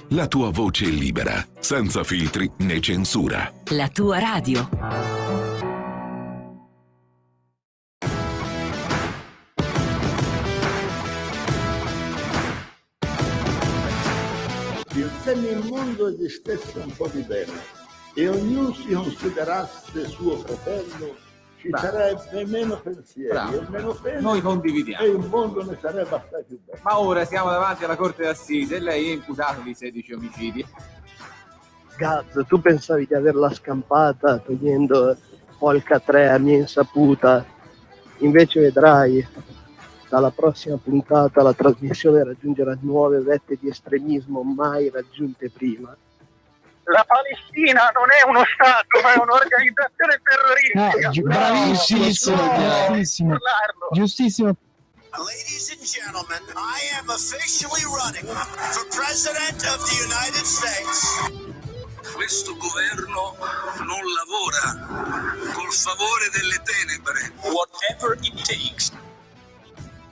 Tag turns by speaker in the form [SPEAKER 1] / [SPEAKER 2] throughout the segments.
[SPEAKER 1] La tua voce libera, senza filtri né censura.
[SPEAKER 2] La tua radio.
[SPEAKER 3] Se nel mondo esistesse un po' di bene e ognuno si considerasse suo fratello, ci sarebbe meno pensieri e meno pena.
[SPEAKER 4] Noi condividiamo.
[SPEAKER 3] E il mondo ne sarebbe assai più bello.
[SPEAKER 4] Ma ora siamo davanti alla Corte d'Assise e lei è imputato di 16 omicidi.
[SPEAKER 5] Gaz, tu pensavi di averla scampata togliendo Polka 3 a mia insaputa, invece vedrai, dalla prossima puntata la trasmissione raggiungerà nuove vette di estremismo mai raggiunte prima.
[SPEAKER 6] La Palestina non è uno Stato, ma è un'organizzazione terroristica.
[SPEAKER 7] Bravissimo, giustissimo.
[SPEAKER 8] Ladies and gentlemen, I am officially running for President of the United States. Questo governo non lavora col favore delle tenebre. Whatever it takes.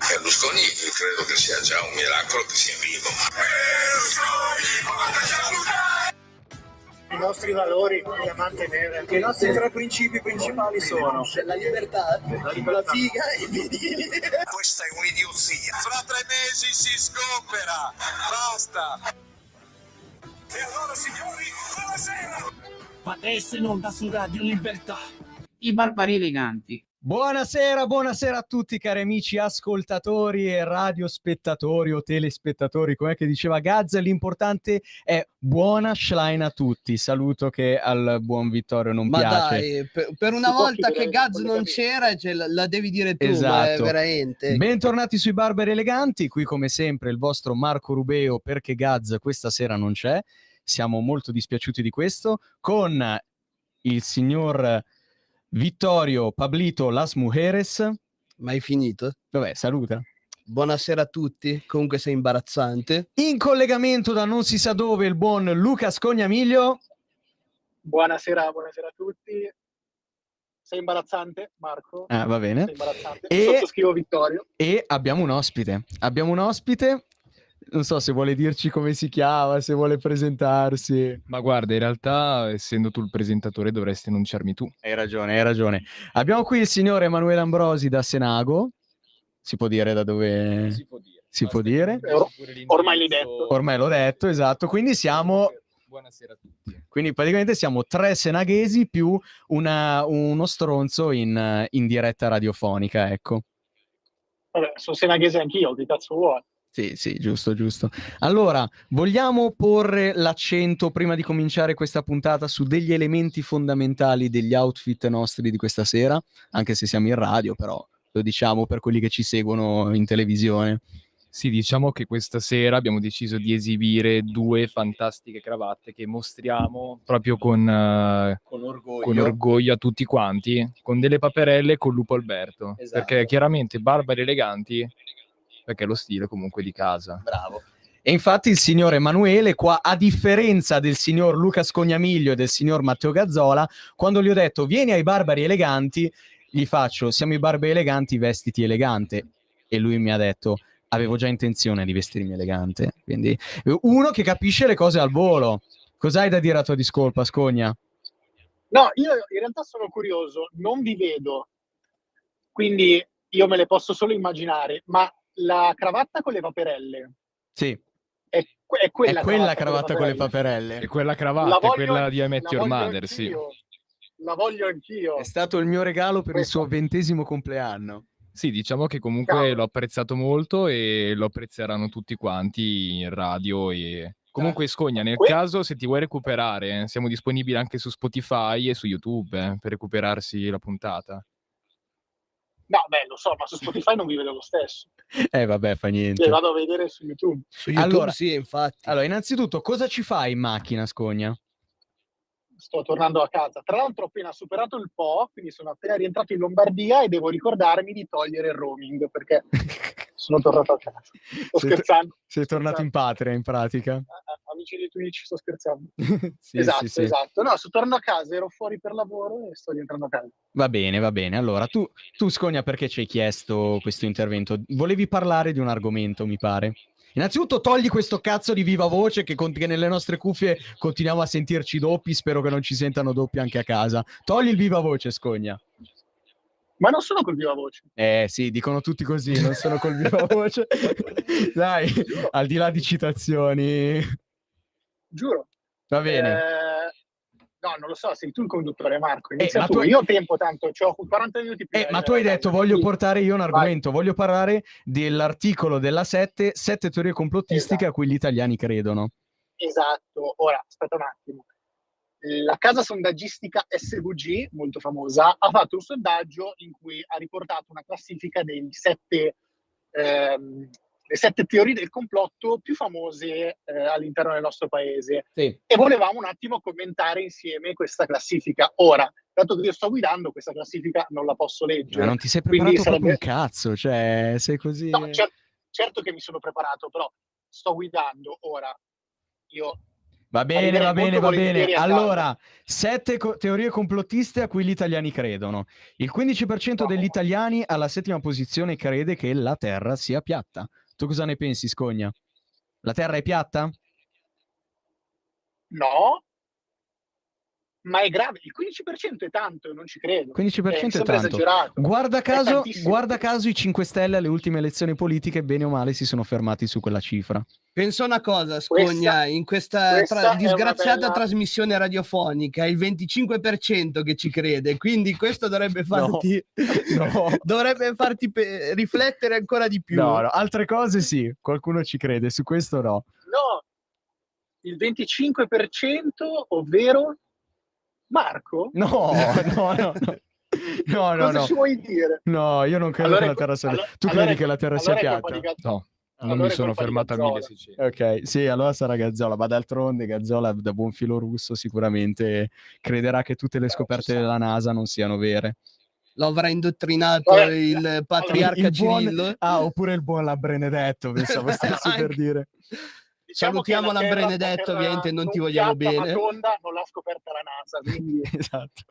[SPEAKER 8] Berlusconi credo che sia già un miracolo che sia vivo.
[SPEAKER 6] I nostri valori da mantenere. I nostri tre principi principali sono la libertà, la figa e i piedini.
[SPEAKER 8] Questa è un'idiozia. Fra 3 mesi si sgombera. Basta. E allora, signori, buonasera.
[SPEAKER 9] Adesso in onda su Radio Libertà.
[SPEAKER 4] I barbari eleganti.
[SPEAKER 7] Buonasera a tutti cari amici ascoltatori e radiospettatori o telespettatori, come che diceva Gaz, l'importante è buona Schlein a tutti. Saluto che al buon Vittorio non piace.
[SPEAKER 10] Ma dai, per una volta che Gaz non c'era, la devi dire tu,
[SPEAKER 7] esatto.
[SPEAKER 10] Veramente.
[SPEAKER 7] Bentornati sui Barbari Eleganti, qui come sempre il vostro Marco Rubeo, perché Gaz questa sera non c'è. Siamo molto dispiaciuti di questo, con il signor Vittorio Pablito Las Mujeres.
[SPEAKER 10] Ma hai finito?
[SPEAKER 7] Vabbè, saluta.
[SPEAKER 10] Buonasera a tutti, comunque sei imbarazzante.
[SPEAKER 7] In collegamento da non si sa dove il buon Luca Scognamiglio.
[SPEAKER 6] Buonasera a tutti. Sei imbarazzante, Marco.
[SPEAKER 7] Va bene.
[SPEAKER 6] Sei imbarazzante.
[SPEAKER 7] E
[SPEAKER 6] sottoscrivo Vittorio.
[SPEAKER 7] E abbiamo un ospite. Non so se vuole dirci come si chiama, se vuole presentarsi.
[SPEAKER 11] Ma guarda, in realtà, essendo tu il presentatore, dovresti annunciarmi tu.
[SPEAKER 7] Hai ragione. Abbiamo qui il signor Emanuele Ambrosi da Senago. Si può dire da dove? Si può dire.
[SPEAKER 6] Ormai l'hai detto.
[SPEAKER 7] Ormai l'ho detto, esatto. Quindi siamo...
[SPEAKER 11] Buonasera a tutti.
[SPEAKER 7] Quindi praticamente siamo 3 senaghesi più uno stronzo in diretta radiofonica, ecco.
[SPEAKER 6] Vabbè, sono senaghese anch'io, che cazzo vuoi?
[SPEAKER 7] Sì, giusto. Allora, vogliamo porre l'accento, prima di cominciare questa puntata, su degli elementi fondamentali degli outfit nostri di questa sera, anche se siamo in radio, però lo diciamo per quelli che ci seguono in televisione.
[SPEAKER 11] Sì, diciamo che questa sera abbiamo deciso di esibire 2 fantastiche cravatte che mostriamo proprio con orgoglio a tutti quanti, con delle paperelle con Lupo Alberto, esatto. Perché chiaramente Barbari Eleganti, perché è lo stile comunque di casa.
[SPEAKER 7] Bravo. E infatti il signor Emanuele qua, a differenza del signor Luca Scognamiglio e del signor Matteo Gazzola, quando gli ho detto vieni ai Barbari Eleganti, gli faccio siamo i Barbari Eleganti, vestiti elegante. E lui mi ha detto avevo già intenzione di vestirmi elegante. Quindi uno che capisce le cose al volo. Cos'hai da dire a tua discolpa, Scogna?
[SPEAKER 6] No, io in realtà sono curioso, non vi vedo, quindi io me le posso solo immaginare, ma la cravatta con le paperelle.
[SPEAKER 7] Sì.
[SPEAKER 6] È quella
[SPEAKER 7] cravatta con le paperelle.
[SPEAKER 11] E quella cravatta è quella di I Met Your Mother, sì.
[SPEAKER 6] La voglio anch'io.
[SPEAKER 7] È stato il mio regalo per il suo 20° compleanno.
[SPEAKER 11] Sì, diciamo che comunque l'ho apprezzato molto e lo apprezzeranno tutti quanti in radio. E comunque Scogna, nel caso se ti vuoi recuperare, siamo disponibili anche su Spotify e su YouTube per recuperarsi la puntata.
[SPEAKER 6] No, beh, lo so, ma su Spotify non vi vedo lo stesso.
[SPEAKER 7] Vabbè, fa niente.
[SPEAKER 6] Vado a vedere su YouTube.
[SPEAKER 10] Su YouTube allora, sì, infatti.
[SPEAKER 7] Allora, innanzitutto, cosa ci fai in macchina, Scogna?
[SPEAKER 6] Sto tornando a casa. Tra l'altro ho appena superato il Po, quindi sono appena rientrato in Lombardia e devo ricordarmi di togliere il roaming, perché sono tornato a casa. Sto scherzando.
[SPEAKER 7] Sei tornato in patria, in pratica.
[SPEAKER 6] Amici di Twitch, sto scherzando.
[SPEAKER 7] Sì.
[SPEAKER 6] Esatto. No, sto tornando a casa, ero fuori per lavoro e sto rientrando a casa.
[SPEAKER 7] Va bene. Allora, tu Scogna, perché ci hai chiesto questo intervento? Volevi parlare di un argomento, mi pare. Innanzitutto togli questo cazzo di viva voce che nelle nostre cuffie continuiamo a sentirci doppi, spero che non ci sentano doppi anche a casa. Togli il viva voce, Scogna.
[SPEAKER 6] Ma non sono col viva voce.
[SPEAKER 7] Sì, dicono tutti così, non sono col viva voce. Dai, al di là di citazioni.
[SPEAKER 6] Giuro.
[SPEAKER 7] Va bene.
[SPEAKER 6] No, non lo so, sei tu il conduttore, Marco.
[SPEAKER 7] ma
[SPEAKER 6] Inizia tu.
[SPEAKER 7] tu-
[SPEAKER 6] Io ho tempo tanto, ho 40 minuti più.
[SPEAKER 7] Ma tu hai detto voglio portare io un argomento, voglio parlare dell'articolo della 7 teorie complottistiche a cui gli italiani credono.
[SPEAKER 6] Esatto. Ora, aspetta un attimo. La casa sondaggistica SVG, molto famosa, ha fatto un sondaggio in cui ha riportato una classifica dei 7 teorie del complotto più famose all'interno del nostro paese.
[SPEAKER 7] Sì.
[SPEAKER 6] E volevamo un attimo commentare insieme questa classifica. Ora, dato che io sto guidando, questa classifica non la posso leggere.
[SPEAKER 7] Ma non ti sei
[SPEAKER 6] quindi
[SPEAKER 7] preparato proprio un cazzo, cioè sei così...
[SPEAKER 6] No, certo che mi sono preparato, però sto guidando ora. Io...
[SPEAKER 7] Va bene.
[SPEAKER 6] volentieri a casa.
[SPEAKER 7] Allora, 7 teorie complottiste a cui gli italiani credono. Il 15% degli italiani alla 7ª posizione crede che la Terra sia piatta. Tu cosa ne pensi, Scogna? La Terra è piatta?
[SPEAKER 6] No, ma è grave. Il 15% è tanto, io non ci credo.
[SPEAKER 7] 15% è
[SPEAKER 6] sembra
[SPEAKER 7] tanto.
[SPEAKER 6] esagerato.
[SPEAKER 7] Guarda
[SPEAKER 6] tantissimo.
[SPEAKER 7] caso i 5 Stelle alle ultime elezioni politiche, bene o male, si sono fermati su quella cifra.
[SPEAKER 10] Pensa una cosa, Scogna, in questa
[SPEAKER 6] questa è
[SPEAKER 10] disgraziata
[SPEAKER 6] una bella-
[SPEAKER 10] trasmissione radiofonica, il 25% che ci crede, quindi questo dovrebbe farti,
[SPEAKER 7] No.
[SPEAKER 10] dovrebbe farti riflettere ancora di più.
[SPEAKER 7] No, altre cose sì, qualcuno ci crede, su questo no.
[SPEAKER 6] No, il 25%, ovvero Marco?
[SPEAKER 7] No.
[SPEAKER 6] Cosa ci vuoi dire?
[SPEAKER 7] No, io non credo
[SPEAKER 6] Allora
[SPEAKER 7] che la
[SPEAKER 6] è
[SPEAKER 7] Terra sia
[SPEAKER 6] allora-
[SPEAKER 7] tu
[SPEAKER 6] allora
[SPEAKER 7] credi
[SPEAKER 6] è
[SPEAKER 7] che la Terra
[SPEAKER 6] allora
[SPEAKER 7] sia
[SPEAKER 6] è colpa
[SPEAKER 7] piatta?
[SPEAKER 6] di Gazzola.
[SPEAKER 11] No, non
[SPEAKER 6] Allora
[SPEAKER 11] mi
[SPEAKER 6] è
[SPEAKER 11] sono
[SPEAKER 6] colpa di
[SPEAKER 11] fermato a
[SPEAKER 6] Gazzola.
[SPEAKER 11] 1600.
[SPEAKER 7] Ok, sì, allora sarà Gazzola, ma d'altronde Gazzola da buon filo russo sicuramente crederà che tutte le scoperte della NASA non siano vere.
[SPEAKER 10] Lo avrà indottrinato
[SPEAKER 6] Vabbè,
[SPEAKER 10] il patriarca
[SPEAKER 7] Il buon-
[SPEAKER 10] Cirillo.
[SPEAKER 7] oppure il buon Labrenedetto, pensavo stessi per
[SPEAKER 10] Anche.
[SPEAKER 7] dire.
[SPEAKER 6] Diciamo
[SPEAKER 10] Salutiamo
[SPEAKER 6] che
[SPEAKER 10] la
[SPEAKER 6] Terra-
[SPEAKER 10] Benedetto,
[SPEAKER 6] Terra
[SPEAKER 10] ovviamente non ti vogliamo
[SPEAKER 6] piatta, ma
[SPEAKER 10] bene.
[SPEAKER 6] tonda non l'ha scoperta la NASA, quindi...
[SPEAKER 7] Esatto.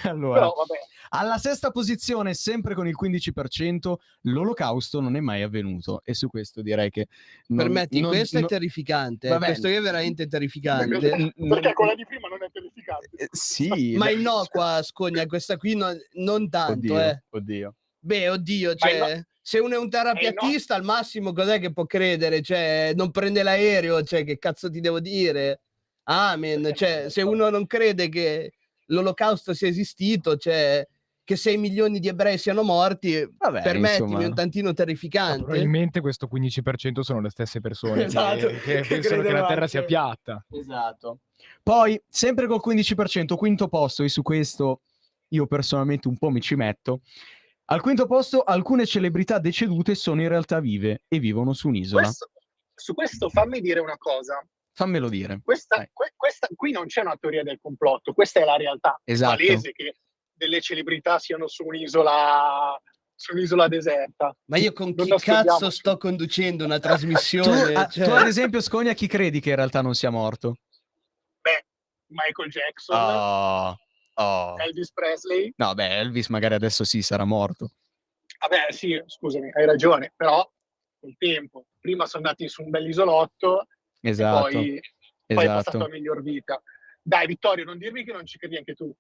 [SPEAKER 7] Allora,
[SPEAKER 6] Però vabbè.
[SPEAKER 7] alla 6ª posizione, sempre con il 15%, l'olocausto non è mai avvenuto. E su questo direi che...
[SPEAKER 10] Permetti, questo è terrificante.
[SPEAKER 7] Vabbè.
[SPEAKER 10] Questo è veramente terrificante.
[SPEAKER 6] Perché quella di prima non è terrificante.
[SPEAKER 7] Sì.
[SPEAKER 10] Ma innocua, Scogna, questa qui non tanto,
[SPEAKER 7] Oddio.
[SPEAKER 10] Beh, oddio, cioè, se uno è un terrapiattista, al massimo cos'è che può credere? Cioè, non prende l'aereo, cioè, che cazzo ti devo dire? Amen. Cioè, se uno non crede che l'olocausto sia esistito, cioè, che 6 milioni di ebrei siano morti,
[SPEAKER 7] Vabbè,
[SPEAKER 10] permettimi,
[SPEAKER 7] insomma.
[SPEAKER 10] un tantino terrificante.
[SPEAKER 11] Probabilmente questo 15% sono le stesse persone
[SPEAKER 7] Esatto,
[SPEAKER 11] che
[SPEAKER 7] che
[SPEAKER 11] pensano che
[SPEAKER 7] credono
[SPEAKER 11] la Terra
[SPEAKER 7] anche-
[SPEAKER 11] sia piatta.
[SPEAKER 7] Esatto. Poi, sempre col 15%, quinto posto, e su questo io personalmente un po' mi ci metto. Al quinto posto, alcune celebrità decedute sono in realtà vive e vivono su un'isola.
[SPEAKER 6] Su questo fammi dire una cosa.
[SPEAKER 7] Fammelo dire.
[SPEAKER 6] Questa, qui non c'è una teoria del complotto, questa è la realtà.
[SPEAKER 7] Esatto.
[SPEAKER 6] È palese che delle celebrità siano su un'isola deserta.
[SPEAKER 10] Ma io con
[SPEAKER 6] Non
[SPEAKER 10] chi
[SPEAKER 6] nascondiamo-
[SPEAKER 10] cazzo sto conducendo una trasmissione?
[SPEAKER 7] Tu, ad esempio, Scogna, chi credi che in realtà non sia morto?
[SPEAKER 6] Beh, Michael Jackson,
[SPEAKER 7] Oh.
[SPEAKER 6] Elvis Presley.
[SPEAKER 7] No, beh, Elvis magari adesso sì, sarà morto.
[SPEAKER 6] Vabbè, sì, scusami, hai ragione, però col tempo. Prima sono andati su un bell'isolotto
[SPEAKER 7] Esatto.
[SPEAKER 6] e poi è passato
[SPEAKER 7] Esatto.
[SPEAKER 6] la miglior vita. Dai, Vittorio, non dirmi che non ci credi anche tu.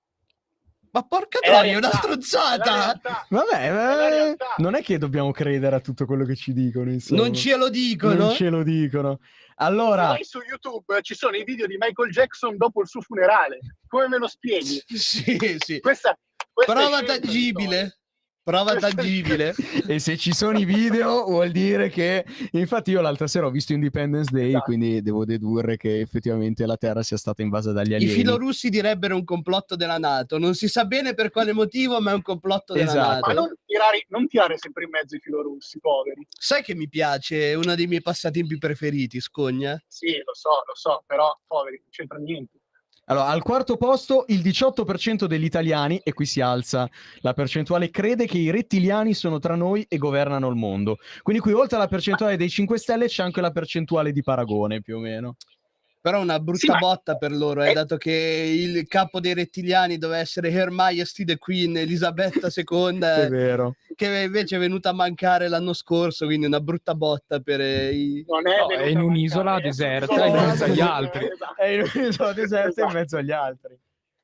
[SPEAKER 10] Ma porca
[SPEAKER 6] È la
[SPEAKER 10] troia, è una
[SPEAKER 6] realtà, è la
[SPEAKER 10] stronzata!
[SPEAKER 6] realtà.
[SPEAKER 7] Vabbè,
[SPEAKER 6] È la realtà.
[SPEAKER 7] non è che dobbiamo credere a tutto quello che ci dicono, insomma.
[SPEAKER 10] Non ce lo dicono?
[SPEAKER 7] Non ce lo dicono. Allora,
[SPEAKER 6] Vai su YouTube, ci sono i video di Michael Jackson dopo il suo funerale. Come me lo spieghi?
[SPEAKER 10] Sì.
[SPEAKER 6] Questa
[SPEAKER 10] Prova
[SPEAKER 6] è scienza,
[SPEAKER 10] tangibile. Prova
[SPEAKER 6] Questa è
[SPEAKER 10] tangibile.
[SPEAKER 7] e se ci sono i video vuol dire che... Infatti io l'altra sera ho visto Independence Day,
[SPEAKER 6] Esatto.
[SPEAKER 7] quindi devo dedurre che effettivamente la Terra sia stata invasa dagli
[SPEAKER 10] I
[SPEAKER 7] alieni.
[SPEAKER 10] filorussi direbbero un complotto della NATO. Non si sa bene per quale motivo, ma è un complotto della
[SPEAKER 7] Esatto.
[SPEAKER 6] Ma
[SPEAKER 10] NATO.
[SPEAKER 6] non tirare sempre in mezzo i filorussi, poveri.
[SPEAKER 10] Sai che mi piace? È uno dei miei passatempi preferiti, Scogna.
[SPEAKER 6] Sì, lo so, però poveri, non c'entra niente.
[SPEAKER 7] Allora, al quarto posto il 18% degli italiani, e qui si alza la percentuale, crede che i rettiliani sono tra noi e governano il mondo. Quindi qui oltre alla percentuale dei 5 Stelle c'è anche la percentuale di paragone, più o meno.
[SPEAKER 10] Però una brutta
[SPEAKER 6] Sì, ma-
[SPEAKER 10] botta per loro, dato che il capo dei rettiliani doveva essere Her Majesty the Queen Elisabetta II,
[SPEAKER 7] È vero.
[SPEAKER 10] che invece è venuta a mancare l'anno scorso, quindi una brutta botta per i...
[SPEAKER 6] Non è,
[SPEAKER 11] No,
[SPEAKER 6] venuta
[SPEAKER 11] è in
[SPEAKER 6] a
[SPEAKER 11] un'isola
[SPEAKER 6] mancare, è
[SPEAKER 11] deserta in
[SPEAKER 6] un'isola
[SPEAKER 11] mezzo agli
[SPEAKER 6] deserta,
[SPEAKER 11] altri.
[SPEAKER 6] esatto.
[SPEAKER 7] È in un'isola deserta in
[SPEAKER 6] Esatto.
[SPEAKER 7] mezzo agli altri.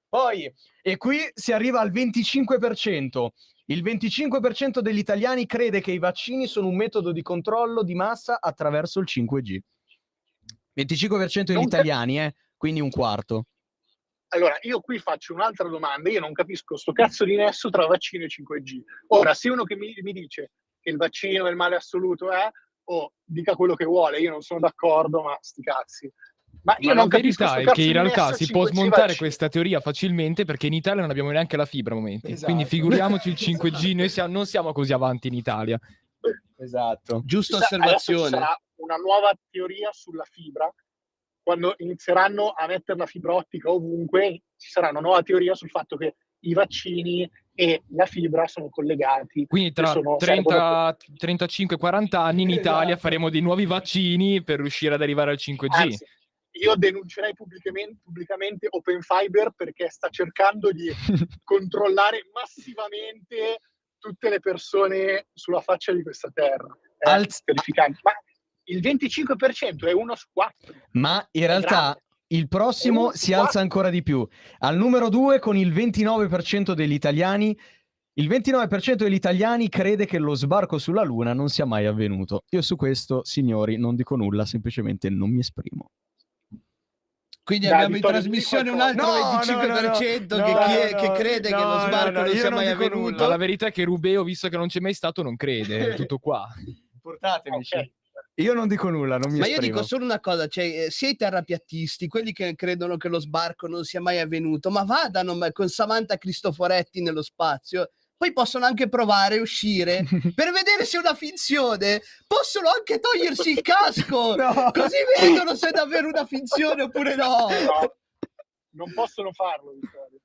[SPEAKER 7] Poi, e qui si arriva al 25%. Il 25% degli italiani crede che i vaccini sono un metodo di controllo di massa attraverso il 5G. 25% degli
[SPEAKER 6] Non cap-
[SPEAKER 7] italiani, quindi un quarto.
[SPEAKER 6] Allora, io qui faccio un'altra domanda. Io non capisco sto cazzo di nesso tra vaccino e 5G. Ora, se uno che mi dice che il vaccino è il male assoluto dica quello che vuole, io non sono d'accordo, ma sti cazzi. Ma io
[SPEAKER 11] Ma la
[SPEAKER 6] non capisco
[SPEAKER 11] verità
[SPEAKER 6] sto
[SPEAKER 11] è
[SPEAKER 6] cazzo
[SPEAKER 11] che in
[SPEAKER 6] di
[SPEAKER 11] realtà
[SPEAKER 6] nesso
[SPEAKER 11] si può
[SPEAKER 6] 5G
[SPEAKER 11] smontare
[SPEAKER 6] vaccino.
[SPEAKER 11] questa teoria facilmente perché in Italia non abbiamo neanche la fibra a momenti.
[SPEAKER 7] Esatto.
[SPEAKER 11] Quindi figuriamoci il 5G, noi non siamo così avanti in Italia.
[SPEAKER 7] Esatto.
[SPEAKER 10] Giusta
[SPEAKER 6] Adesso ci
[SPEAKER 10] osservazione.
[SPEAKER 6] sarà una nuova teoria sulla fibra. Quando inizieranno a mettere la fibra ottica ovunque, ci sarà una nuova teoria sul fatto che i vaccini e la fibra sono collegati.
[SPEAKER 11] Quindi tra
[SPEAKER 6] servono
[SPEAKER 11] 35-40 anni in Italia
[SPEAKER 7] Esatto.
[SPEAKER 11] faremo dei nuovi vaccini per riuscire ad arrivare al 5G.
[SPEAKER 6] Anzi, io denuncerei pubblicamente Open Fiber perché sta cercando di controllare massivamente tutte le persone sulla faccia di questa terra. È terrificante. Ma il 25% è 1 su 4.
[SPEAKER 7] Ma in realtà il prossimo si alza ancora di più. Al numero 2 con il 29% degli italiani. Il 29% degli italiani crede che lo sbarco sulla Luna non sia mai avvenuto. Io su questo, signori, non dico nulla, semplicemente non mi esprimo.
[SPEAKER 10] Quindi
[SPEAKER 6] Dai,
[SPEAKER 10] abbiamo in
[SPEAKER 6] Vittorio,
[SPEAKER 10] trasmissione un
[SPEAKER 6] dimmi
[SPEAKER 10] altro
[SPEAKER 6] qualcosa.
[SPEAKER 10] 25%
[SPEAKER 7] No,
[SPEAKER 10] che crede che lo sbarco non
[SPEAKER 7] io
[SPEAKER 10] sia
[SPEAKER 7] non
[SPEAKER 10] mai
[SPEAKER 7] dico
[SPEAKER 10] avvenuto.
[SPEAKER 11] Ma la verità è che Rubeo, visto che non c'è mai stato, non crede. È tutto qua.
[SPEAKER 7] Portatemi.
[SPEAKER 6] Ok.
[SPEAKER 7] Io non dico nulla, non mi
[SPEAKER 10] Ma io
[SPEAKER 7] esprimo.
[SPEAKER 10] dico solo una cosa, cioè, sia i terrapiattisti, quelli che credono che lo sbarco non sia mai avvenuto, ma vadano con Samantha Cristoforetti nello spazio, poi possono anche provare a uscire per vedere se è una finzione, possono anche togliersi il casco,
[SPEAKER 7] No.
[SPEAKER 10] così vedono se è davvero una finzione oppure no.
[SPEAKER 6] No, non possono farlo, Vittorio.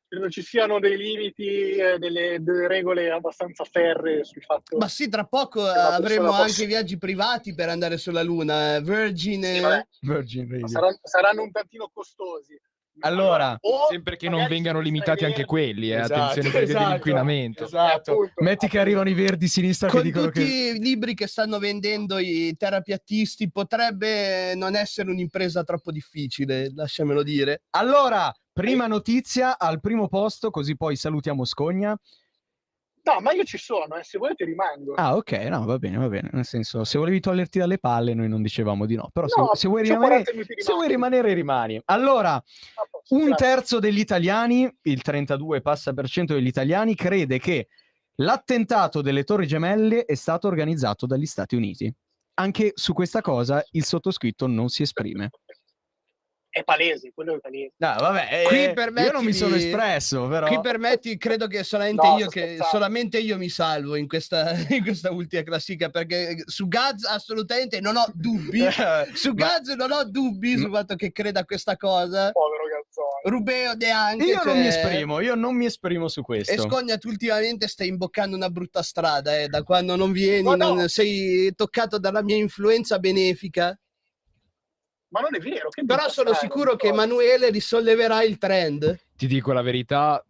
[SPEAKER 6] Credo ci siano dei limiti, delle regole abbastanza ferree sul fatto.
[SPEAKER 10] Ma sì, tra poco
[SPEAKER 6] che una
[SPEAKER 10] avremo
[SPEAKER 6] persona
[SPEAKER 10] anche viaggi privati per andare sulla Luna, Virgin...
[SPEAKER 6] Sì, vabbè,
[SPEAKER 7] Virgin Radio.
[SPEAKER 6] saranno un tantino costosi.
[SPEAKER 7] Allora,
[SPEAKER 11] sempre che non vengano limitati anche quelli, attenzione per via dell'inquinamento.
[SPEAKER 7] Esatto. Metti che arrivano i verdi sinistra che
[SPEAKER 10] Con
[SPEAKER 7] dicono
[SPEAKER 10] tutti
[SPEAKER 7] che...
[SPEAKER 10] i libri che stanno vendendo i terapiattisti potrebbe non essere un'impresa troppo difficile, lasciamelo dire.
[SPEAKER 7] Allora, prima notizia al primo posto, così poi salutiamo Scogna.
[SPEAKER 6] No, ma io ci sono, se volete rimango.
[SPEAKER 7] Ah, ok, no, va bene, nel senso, se volevi toglierti dalle palle noi non dicevamo di no, però
[SPEAKER 6] No,
[SPEAKER 7] se vuoi
[SPEAKER 6] c'ho
[SPEAKER 7] rimanere,
[SPEAKER 6] 40 minuti di
[SPEAKER 7] se vuoi
[SPEAKER 6] macchina.
[SPEAKER 7] rimanere, rimani. Allora, un
[SPEAKER 6] grazie.
[SPEAKER 7] terzo degli italiani, il 32 passa per cento degli italiani, crede che l'attentato delle Torri Gemelle è stato organizzato dagli Stati Uniti. Anche su questa cosa il sottoscritto non si esprime.
[SPEAKER 6] È palese, quello è palese.
[SPEAKER 7] No, vabbè,
[SPEAKER 10] Qui
[SPEAKER 7] io non mi sono espresso, però...
[SPEAKER 10] Qui permetti, credo che solamente io mi salvo in questa ultima classifica, perché su Gaz assolutamente non ho dubbi. Su Gaz non ho dubbi sul fatto che creda a questa cosa.
[SPEAKER 6] Povero Gazzone.
[SPEAKER 10] Rubeo neanche.
[SPEAKER 7] Io non mi esprimo su questo.
[SPEAKER 10] E Scogna, tu ultimamente stai imboccando una brutta strada, da quando non vieni,
[SPEAKER 6] No.
[SPEAKER 10] non sei toccato dalla mia influenza benefica.
[SPEAKER 6] Ma non è vero.
[SPEAKER 10] Però sono sicuro che Emanuele risolleverà il trend.
[SPEAKER 11] Ti dico la verità,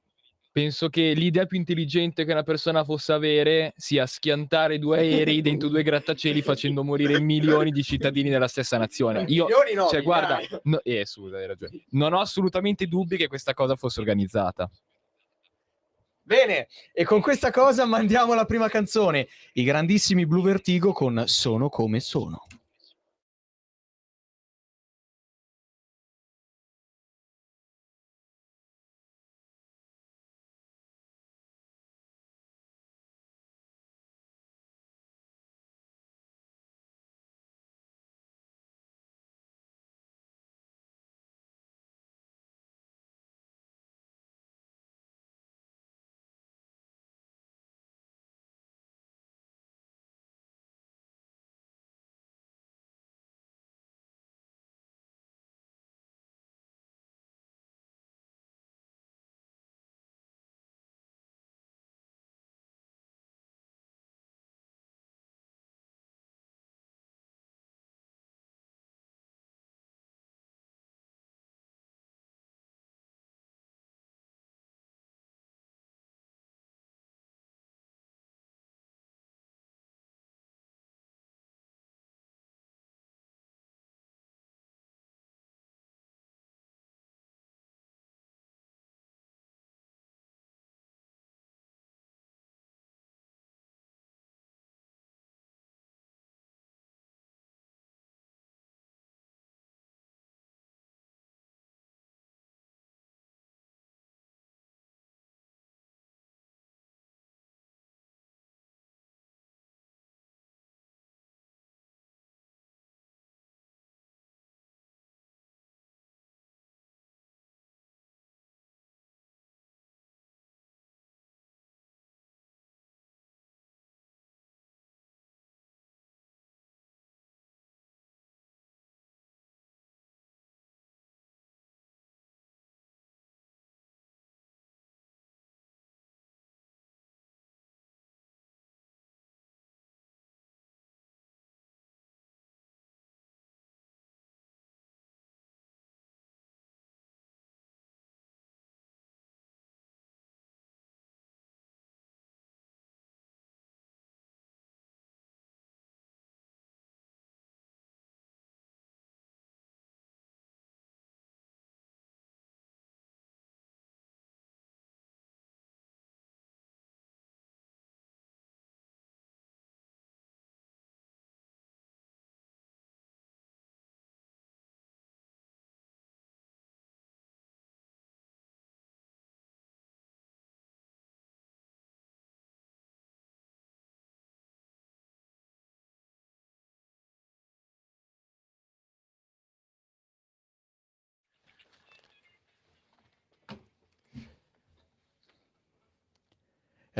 [SPEAKER 11] penso che l'idea più intelligente che una persona possa avere sia schiantare 2 aerei dentro 2 grattacieli facendo morire milioni di cittadini della stessa nazione.
[SPEAKER 7] Milioni no,
[SPEAKER 11] cioè, guarda,
[SPEAKER 7] migliaia.
[SPEAKER 11] scusa, hai ragione. Non ho assolutamente dubbi che questa cosa fosse organizzata.
[SPEAKER 7] Bene, e con questa cosa mandiamo la prima canzone, i grandissimi Blue Vertigo con Sono come sono.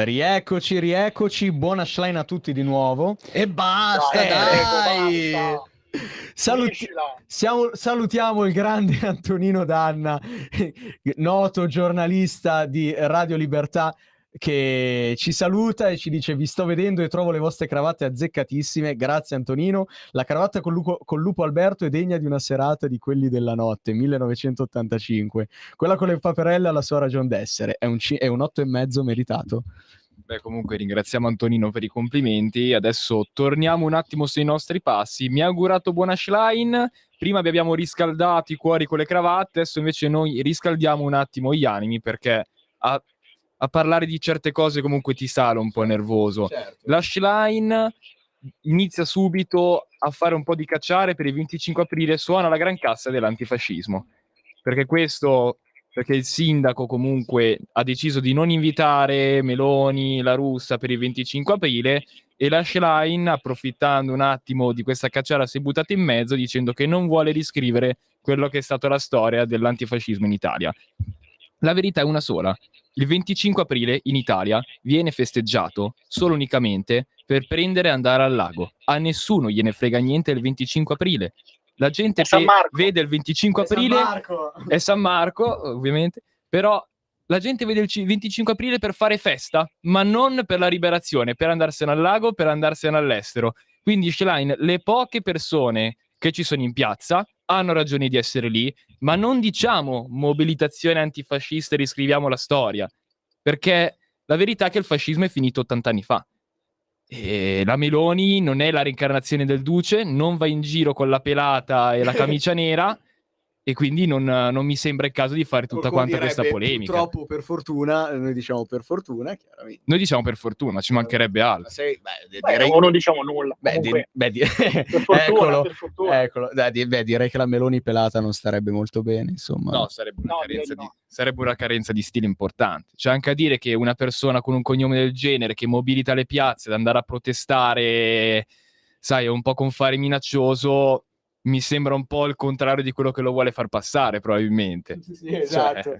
[SPEAKER 7] Rieccoci, buona Schlein a tutti di nuovo.
[SPEAKER 10] E basta,
[SPEAKER 6] Dai,
[SPEAKER 10] dai!
[SPEAKER 7] Salutiamo il grande Antonino Danna, noto giornalista di Radio Libertà, che ci saluta e ci dice: vi sto vedendo e trovo le vostre cravatte azzeccatissime. Grazie Antonino. La cravatta con lupo Alberto è degna di una serata di quelli della notte 1985. Quella con le paperelle ha la sua ragion d'essere. È un 8,5 meritato.
[SPEAKER 11] Beh, comunque ringraziamo Antonino per i complimenti. Adesso torniamo un attimo sui nostri passi. Mi ha augurato buona Schlein. Prima vi abbiamo riscaldato i cuori con le cravatte, adesso invece noi riscaldiamo un attimo gli animi, perché a parlare di certe cose comunque ti sale un po' nervoso.
[SPEAKER 7] Certo.
[SPEAKER 11] La Schlein inizia subito a fare un po' di cacciare per il 25 aprile, suona la gran cassa dell'antifascismo. Perché il sindaco comunque ha deciso di non invitare Meloni, la Russa per il 25 aprile, e la Schlein, approfittando un attimo di questa cacciara, si è buttata in mezzo dicendo che non vuole riscrivere quello che è stata la storia dell'antifascismo in Italia. La verità è una sola: il 25 aprile in Italia viene festeggiato solo unicamente per prendere e andare al lago. A nessuno gliene frega niente il 25 aprile. La gente vede il 25 aprile, è San Marco, ovviamente, però la gente vede il 25 aprile per fare festa, ma non per la liberazione, per andarsene al lago, per andarsene all'estero. Quindi Schlein, le poche persone che ci sono in piazza hanno ragione di essere lì, ma non diciamo mobilitazione antifascista e riscriviamo la storia, perché la verità è che il fascismo è finito 80 anni fa. E la Meloni non è la reincarnazione del Duce, non va in giro con la pelata e la camicia nera, e quindi non mi sembra il caso di fare tutta quanta questa polemica.
[SPEAKER 7] Purtroppo, per fortuna, noi diciamo per fortuna, chiaramente.
[SPEAKER 11] Noi diciamo per fortuna, ci mancherebbe altro.
[SPEAKER 6] O non diciamo nulla.
[SPEAKER 7] Per
[SPEAKER 6] fortuna,
[SPEAKER 7] eccolo. Direi che la Meloni pelata non starebbe molto bene, insomma.
[SPEAKER 11] No, sarebbe una carenza di stile importante. C'è anche a dire che una persona con un cognome del genere che mobilita le piazze ad andare a protestare, sai, un po' con fare minaccioso, mi sembra un po' il contrario di quello che lo vuole far passare, probabilmente.
[SPEAKER 7] Sì, esatto.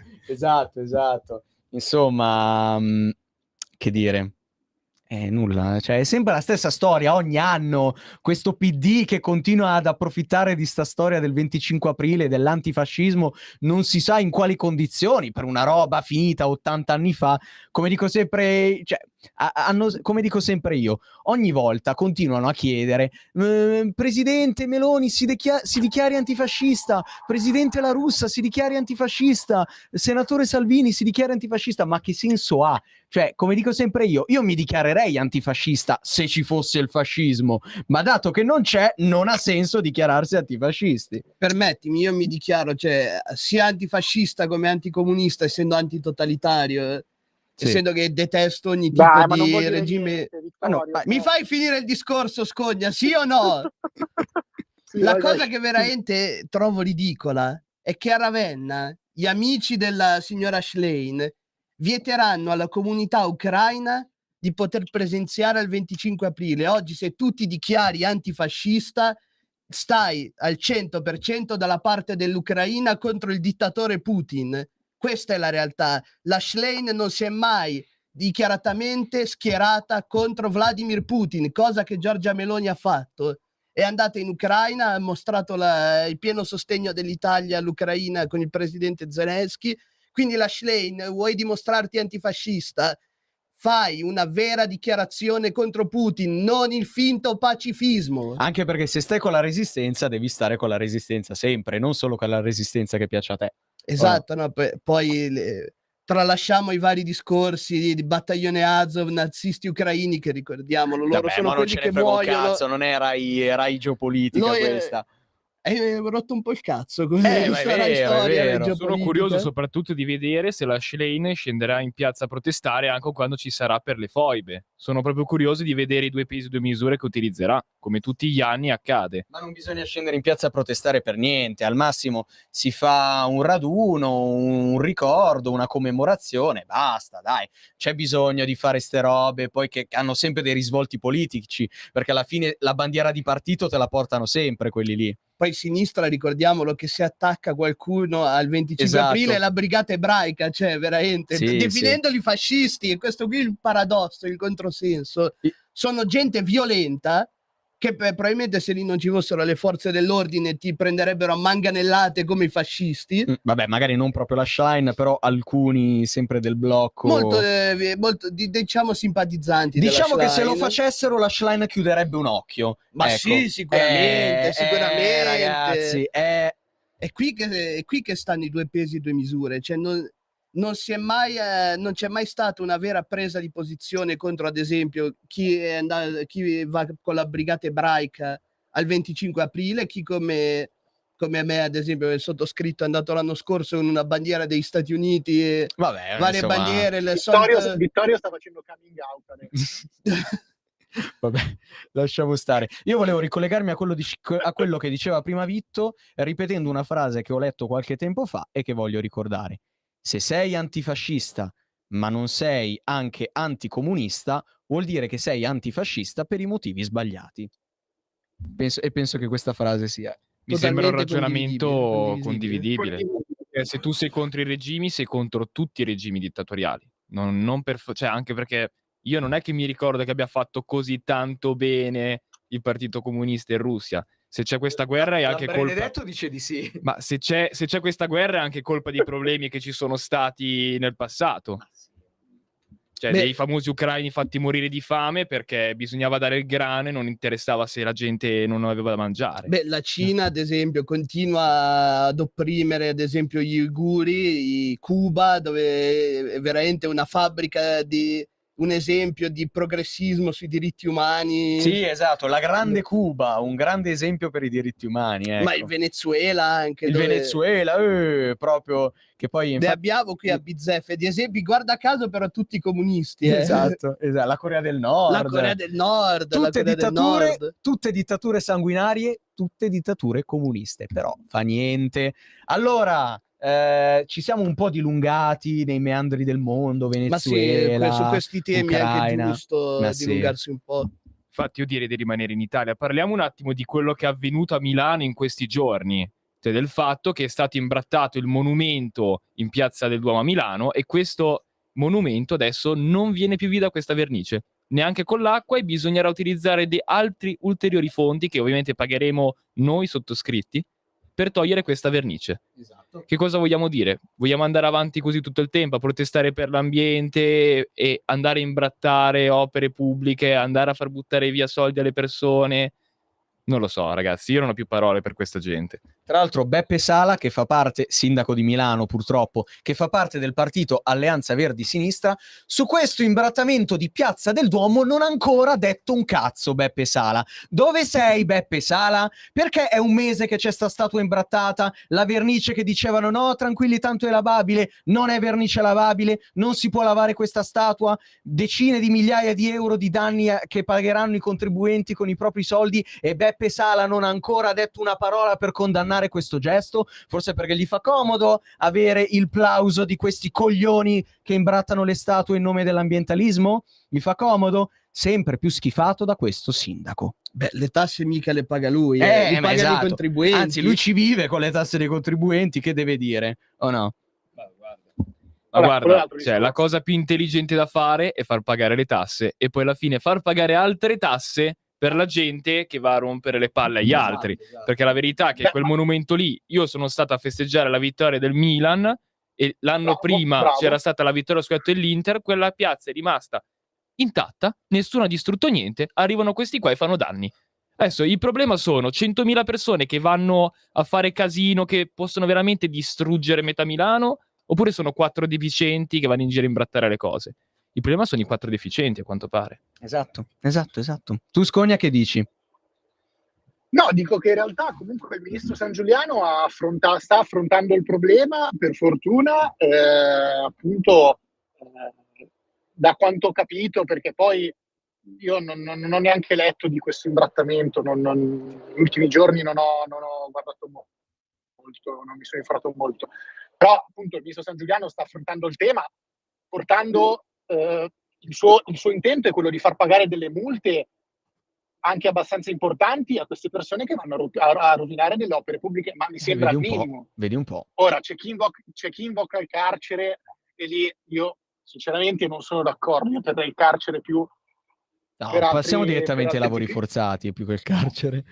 [SPEAKER 7] Insomma, che dire? Nulla, cioè è sempre la stessa storia ogni anno, questo PD che continua ad approfittare di sta storia del 25 aprile, dell'antifascismo, non si sa in quali condizioni, per una roba finita 80 anni fa, come dico sempre, cioè, come dico sempre io, ogni volta continuano a chiedere: Presidente Meloni si dichiari antifascista, Presidente La Russa si dichiari antifascista, Senatore Salvini si dichiari antifascista. Ma che senso ha? Cioè, come dico sempre io mi dichiarerei antifascista se ci fosse il fascismo, ma dato che non c'è, non ha senso dichiararsi antifascisti.
[SPEAKER 10] Permettimi, io mi dichiaro, cioè, sia antifascista come anticomunista, essendo antitotalitario, essendo che detesto ogni tipo di regime. Mi fai finire il discorso, Scogna, sì o no? La cosa che veramente trovo ridicola è che a Ravenna gli amici della signora Schlein vieteranno alla comunità ucraina di poter presenziare il 25 aprile. Oggi, se tu ti dichiari antifascista, stai al 100% dalla parte dell'Ucraina contro il dittatore Putin. Questa è la realtà. La Schlein non si è mai dichiaratamente schierata contro Vladimir Putin, cosa che Giorgia Meloni ha fatto. È andata in Ucraina, ha mostrato il pieno sostegno dell'Italia all'Ucraina con il presidente Zelensky. Quindi la Schlein, vuoi dimostrarti antifascista? Fai una vera dichiarazione contro Putin, non il finto pacifismo.
[SPEAKER 7] Anche perché se stai con la resistenza, devi stare con la resistenza sempre, non solo con la resistenza che piace a te.
[SPEAKER 10] Esatto, no? Poi tralasciamo i vari discorsi di battaglione Azov, nazisti ucraini, che ricordiamolo, loro sono quelli che muoiono.
[SPEAKER 7] Cazzo, non è Rai geopolitica questa.
[SPEAKER 10] Hai rotto un po' il cazzo.
[SPEAKER 7] È vero.
[SPEAKER 11] Sono curioso soprattutto di vedere se la Schlein scenderà in piazza a protestare anche quando ci sarà per le foibe. Sono proprio curioso di vedere i 2 pesi 2 misure che utilizzerà, come tutti gli anni accade.
[SPEAKER 7] Ma non bisogna scendere in piazza a protestare per niente, al massimo si fa un raduno, un ricordo, una commemorazione, basta, dai. C'è bisogno di fare ste robe, poi che hanno sempre dei risvolti politici, perché alla fine la bandiera di partito te la portano sempre quelli lì.
[SPEAKER 10] poi sinistra, ricordiamolo, che si attacca qualcuno al 25
[SPEAKER 7] Esatto.
[SPEAKER 10] aprile è la brigata ebraica, cioè veramente,
[SPEAKER 7] Sì,
[SPEAKER 10] definendoli fascisti, e questo qui è il paradosso, il controsenso. Sono gente violenta che probabilmente se lì non ci fossero le forze dell'ordine ti prenderebbero a manganellate come i fascisti.
[SPEAKER 7] Vabbè, magari non proprio la Schlein, però alcuni sempre del blocco.
[SPEAKER 10] Molto, diciamo, simpatizzanti.
[SPEAKER 7] Diciamo
[SPEAKER 10] della
[SPEAKER 7] che se lo
[SPEAKER 10] Schlein.
[SPEAKER 7] facessero la Schlein chiuderebbe un occhio.
[SPEAKER 10] Ma
[SPEAKER 7] Ecco.
[SPEAKER 10] sì, sicuramente, sicuramente.
[SPEAKER 7] Ragazzi,
[SPEAKER 10] È qui che stanno i due pesi e due misure, cioè non c'è mai stata una vera presa di posizione contro, ad esempio, chi va con la brigata ebraica al 25 aprile, chi come me, ad esempio, il sottoscritto è andato l'anno scorso con una bandiera degli Stati Uniti e
[SPEAKER 7] vabbè,
[SPEAKER 10] varie
[SPEAKER 7] insomma...
[SPEAKER 10] bandiere.
[SPEAKER 6] Vittorio sta facendo coming out adesso.
[SPEAKER 7] Vabbè, lasciamo stare. Io volevo ricollegarmi a quello che diceva prima Vitto, ripetendo una frase che ho letto qualche tempo fa e che voglio ricordare. Se sei antifascista, ma non sei anche anticomunista, vuol dire che sei antifascista per i motivi sbagliati. Penso che questa frase sia...
[SPEAKER 11] Mi sembra un
[SPEAKER 10] Totalmente
[SPEAKER 11] ragionamento
[SPEAKER 10] condivisibile.
[SPEAKER 11] condividibile. Se tu sei contro i regimi, sei contro tutti i regimi dittatoriali. Cioè, anche perché io non è che mi ricordo che abbia fatto così tanto bene il Partito Comunista in Russia. Se c'è questa guerra è anche colpa...
[SPEAKER 7] Benedetto dice di sì.
[SPEAKER 11] Ma se c'è questa guerra è anche colpa di problemi che ci sono stati nel passato. Cioè, dei famosi ucraini fatti morire di fame perché bisognava dare il grano e non interessava se la gente non aveva da mangiare.
[SPEAKER 10] Beh, la Cina, ad esempio, continua ad opprimere, ad esempio, gli uiguri, Cuba, dove è veramente una fabbrica di un esempio di progressismo sui diritti umani.
[SPEAKER 7] Sì, esatto, la grande Cuba, un grande esempio per i diritti umani. Ecco.
[SPEAKER 10] Ma il Venezuela anche.
[SPEAKER 7] Il Venezuela, proprio, che poi...
[SPEAKER 10] Ne abbiamo qui a bizzeffe di esempi, guarda caso, però tutti comunisti.
[SPEAKER 7] Esatto, la Corea del Nord.
[SPEAKER 10] La Corea del Nord.
[SPEAKER 7] Tutte dittature sanguinarie, tutte dittature comuniste, però fa niente. Allora... ci siamo un po' dilungati nei meandri del mondo, Venezuela,
[SPEAKER 10] ma sì, su questi temi
[SPEAKER 7] Ucraina,
[SPEAKER 10] è anche giusto dilungarsi un po'.
[SPEAKER 11] Infatti io direi di rimanere in Italia. Parliamo un attimo di quello che è avvenuto a Milano in questi giorni, cioè del fatto che è stato imbrattato il monumento in Piazza del Duomo a Milano e questo monumento adesso non viene più via da questa vernice, neanche con l'acqua, e bisognerà utilizzare altri ulteriori fondi che ovviamente pagheremo noi sottoscritti per togliere questa vernice.
[SPEAKER 7] Esatto.
[SPEAKER 11] Che cosa vogliamo dire? Vogliamo andare avanti così tutto il tempo, a protestare per l'ambiente e andare a imbrattare opere pubbliche, andare a far buttare via soldi alle persone? Non lo so, ragazzi, io non ho più parole per questa gente.
[SPEAKER 7] Tra l'altro Beppe Sala, che fa parte, sindaco di Milano purtroppo, che fa parte del partito Alleanza Verdi Sinistra, su questo imbrattamento di Piazza del Duomo non ha ancora detto un cazzo Beppe Sala. Dove sei Beppe Sala? Perché è un mese che c'è sta statua imbrattata, la vernice che dicevano no, tranquilli, tanto è lavabile, non è vernice lavabile, non si può lavare questa statua, decine di migliaia di euro di danni che pagheranno i contribuenti con i propri soldi, e Beppe Sala non ha ancora detto una parola per condannare questo gesto, forse perché gli fa comodo avere il plauso di questi coglioni che imbrattano le statue in nome dell'ambientalismo? Gli fa comodo? Sempre più schifato da questo sindaco.
[SPEAKER 10] Beh, le tasse mica le paga lui, le pagano
[SPEAKER 7] esatto.
[SPEAKER 10] i contribuenti.
[SPEAKER 7] Anzi, lui ci vive con le tasse dei contribuenti, che deve dire, o no?
[SPEAKER 11] Ma guarda, cioè, la cosa più intelligente da fare è far pagare le tasse e poi alla fine far pagare altre tasse per la gente che va a rompere le palle agli altri. Esatto. Perché la verità è che quel monumento lì, io sono stato a festeggiare la vittoria del Milan e l'anno prima c'era stata la vittoria scudetto dell'Inter, quella piazza è rimasta intatta, nessuno ha distrutto niente, arrivano questi qua e fanno danni. Adesso il problema sono 100.000 persone che vanno a fare casino, che possono veramente distruggere metà Milano, oppure sono 4 deficienti che vanno in giro a imbrattare le cose. Il problema sono i 4 deficienti, a quanto pare.
[SPEAKER 7] Esatto. Tu, Scogna, che dici?
[SPEAKER 6] No, dico che in realtà comunque il ministro Sangiuliano sta affrontando il problema, per fortuna, appunto, da quanto ho capito, perché poi io non ho neanche letto di questo imbrattamento, negli ultimi giorni non ho guardato molto, non mi sono informato molto. Però appunto il ministro Sangiuliano sta affrontando il tema portando il suo intento è quello di far pagare delle multe anche abbastanza importanti a queste persone che vanno a rovinare delle opere pubbliche, ma mi sembra il minimo.
[SPEAKER 7] Vedi un po'.
[SPEAKER 6] Ora c'è chi invoca il carcere, e lì io sinceramente non sono d'accordo. Io terrei il carcere più per
[SPEAKER 7] passiamo
[SPEAKER 6] altri,
[SPEAKER 7] direttamente ai
[SPEAKER 6] per
[SPEAKER 7] lavori
[SPEAKER 6] altri
[SPEAKER 7] forzati più che il carcere.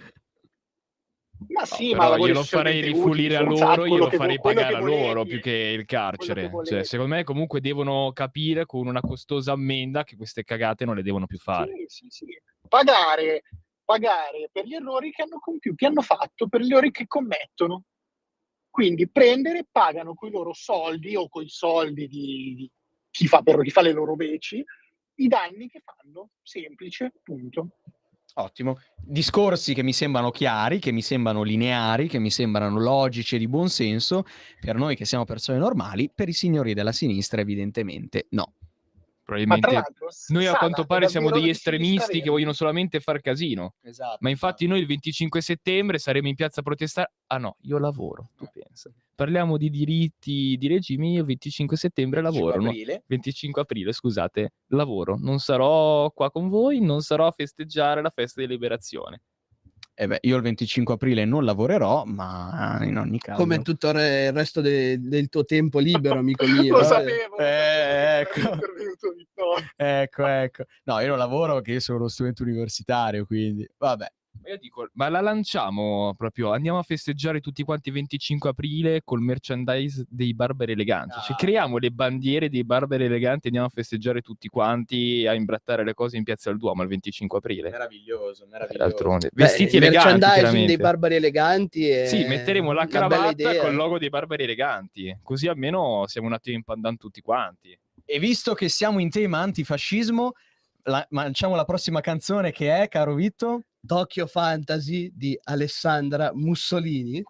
[SPEAKER 6] Ma sì, ma
[SPEAKER 11] però
[SPEAKER 6] lavori
[SPEAKER 11] glielo farei
[SPEAKER 6] socialmente utili,
[SPEAKER 11] rifulire a
[SPEAKER 6] forzati,
[SPEAKER 11] loro,
[SPEAKER 6] quello
[SPEAKER 11] glielo
[SPEAKER 6] che
[SPEAKER 11] farei
[SPEAKER 6] quello che
[SPEAKER 11] pagare a loro
[SPEAKER 6] volevi,
[SPEAKER 11] più che il
[SPEAKER 6] quello che
[SPEAKER 11] carcere. Cioè,
[SPEAKER 6] volevi.
[SPEAKER 11] secondo me comunque devono capire con una costosa ammenda che queste cagate non le devono più fare.
[SPEAKER 6] Sì. Pagare per gli errori che hanno compiuto, che hanno fatto, per gli errori che commettono. Quindi pagano coi loro soldi o coi soldi di chi fa le loro veci, i danni che fanno. Semplice, punto.
[SPEAKER 7] Ottimo. Discorsi che mi sembrano chiari, che mi sembrano lineari, che mi sembrano logici e di buon senso per noi che siamo persone normali, per i signori della sinistra evidentemente no.
[SPEAKER 6] Ma tra
[SPEAKER 11] Probabilmente
[SPEAKER 6] l'altro,
[SPEAKER 11] noi a
[SPEAKER 6] Sala,
[SPEAKER 11] quanto
[SPEAKER 6] è
[SPEAKER 11] pare siamo
[SPEAKER 6] davvero
[SPEAKER 11] degli
[SPEAKER 6] di sinistra
[SPEAKER 11] estremisti che
[SPEAKER 6] Verdi?
[SPEAKER 11] vogliono solamente far casino.
[SPEAKER 7] Esatto.
[SPEAKER 11] Ma infatti noi il 25 settembre saremo in piazza a protestare. Ah no, io lavoro, tu pensa. Parliamo di diritti di regime, io il 25 settembre
[SPEAKER 7] 25
[SPEAKER 11] lavoro.
[SPEAKER 7] aprile.
[SPEAKER 11] No? 25 aprile, scusate, lavoro. Non sarò qua con voi, non sarò a festeggiare la festa di liberazione.
[SPEAKER 7] Io il 25 aprile non lavorerò, ma in ogni caso...
[SPEAKER 10] Come tutto il resto del tuo tempo libero, amico mio.
[SPEAKER 6] Lo sapevo.
[SPEAKER 7] Ecco. Ecco. No, io non lavoro perché io sono uno studente universitario, quindi vabbè.
[SPEAKER 11] Ma io dico, ma la lanciamo proprio, andiamo a festeggiare tutti quanti il 25 aprile col merchandise dei Barberi Eleganti. Cioè, creiamo le bandiere dei Barberi Eleganti e andiamo a festeggiare tutti quanti, a imbrattare le cose in Piazza del Duomo il 25 aprile.
[SPEAKER 7] Meraviglioso.
[SPEAKER 11] D'altronde. Vestiti
[SPEAKER 10] il
[SPEAKER 11] eleganti,
[SPEAKER 10] merchandising
[SPEAKER 11] chiaramente.
[SPEAKER 10] dei Barbari Eleganti è
[SPEAKER 11] Sì, metteremo la
[SPEAKER 10] una bella
[SPEAKER 11] cravatta
[SPEAKER 10] idea.
[SPEAKER 11] col logo dei Barberi Eleganti, così almeno siamo un attimo in pandan tutti quanti.
[SPEAKER 7] E visto che siamo in tema antifascismo, lanciamo la prossima canzone che è, caro Vitto?
[SPEAKER 10] Tokyo Fantasy di Alessandra Mussolini.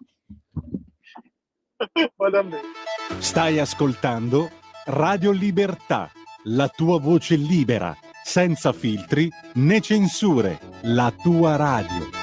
[SPEAKER 2] Stai ascoltando Radio Libertà, la tua voce libera, senza filtri né censure, la tua radio.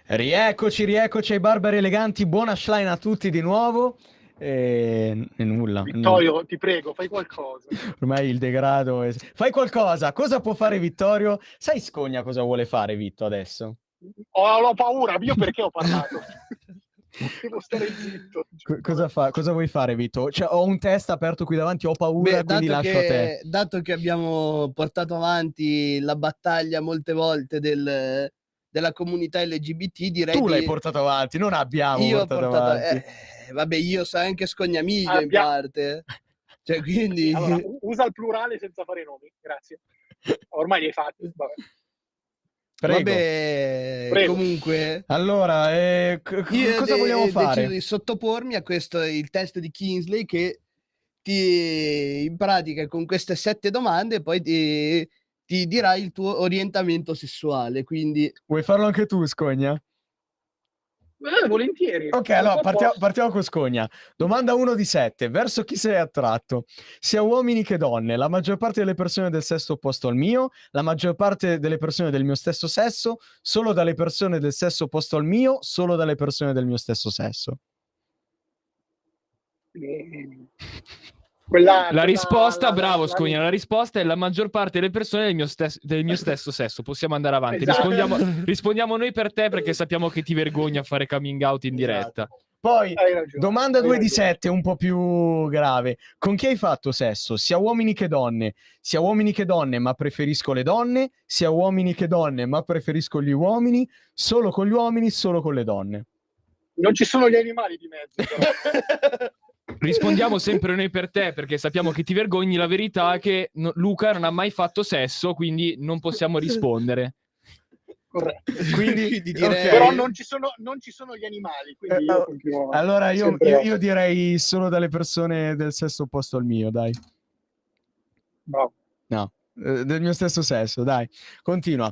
[SPEAKER 7] Rieccoci ai Barbari Eleganti, buona Schlein a tutti di nuovo. E nulla.
[SPEAKER 6] Vittorio, ti prego, fai qualcosa.
[SPEAKER 7] Ormai il degrado Fai qualcosa, cosa può fare Vittorio? Sai Scogna cosa vuole fare Vitto adesso?
[SPEAKER 6] Ho paura, io perché ho parlato? Devo stare zitto.
[SPEAKER 7] Cosa vuoi fare Vitto? Cioè, ho un test aperto qui davanti, ho paura, quindi lascio a te.
[SPEAKER 10] Dato che abbiamo portato avanti la battaglia molte volte della comunità LGBT, direi
[SPEAKER 7] Tu l'hai portato avanti, non abbiamo portato avanti.
[SPEAKER 10] Vabbè, io so anche Scognamiglio in parte. Cioè, quindi...
[SPEAKER 6] Allora, usa il plurale senza fare nomi, grazie. Ormai li hai fatti, vabbè.
[SPEAKER 7] Prego.
[SPEAKER 10] Vabbè,
[SPEAKER 6] Prego.
[SPEAKER 10] Comunque...
[SPEAKER 7] Allora, cosa vogliamo fare?
[SPEAKER 10] Ho deciso di sottopormi a questo, il test di Kingsley, che in pratica con queste 7 domande poi ti dirà il tuo orientamento sessuale, quindi...
[SPEAKER 7] Vuoi farlo anche tu, Scogna?
[SPEAKER 6] Volentieri.
[SPEAKER 7] Ok, allora partiamo con Scogna. Domanda 1 di 7. Verso chi sei attratto? Sia uomini che donne. La maggior parte delle persone del sesso opposto al mio, la maggior parte delle persone del mio stesso sesso, solo dalle persone del sesso opposto al mio, solo dalle persone del mio stesso sesso.
[SPEAKER 11] La risposta, bravo Scogna, la risposta è la maggior parte delle persone del mio stesso sesso. Possiamo andare avanti.
[SPEAKER 6] Esatto.
[SPEAKER 11] Rispondiamo noi per te, perché sappiamo che ti vergogna a fare coming out in diretta.
[SPEAKER 7] Poi,
[SPEAKER 6] Hai ragione,
[SPEAKER 7] domanda
[SPEAKER 6] hai
[SPEAKER 7] 2 di
[SPEAKER 6] ragione.
[SPEAKER 7] 7, un po' più grave. Con chi hai fatto sesso? Sia uomini che donne. Sia uomini che donne, ma preferisco le donne. Sia uomini che donne, ma preferisco gli uomini. Solo con gli uomini, solo con le donne.
[SPEAKER 6] Non ci sono gli animali di mezzo, però.
[SPEAKER 11] Rispondiamo sempre noi per te, perché sappiamo che ti vergogni. La verità è che Luca non ha mai fatto sesso, quindi non possiamo rispondere.
[SPEAKER 6] Corretto.
[SPEAKER 7] Quindi
[SPEAKER 10] direi...
[SPEAKER 6] Però non ci sono gli animali, quindi io continuo.
[SPEAKER 7] Allora
[SPEAKER 6] sempre
[SPEAKER 7] io direi solo dalle persone del sesso opposto al mio, dai.
[SPEAKER 6] Bravo.
[SPEAKER 7] No, del mio stesso sesso, dai. Continua.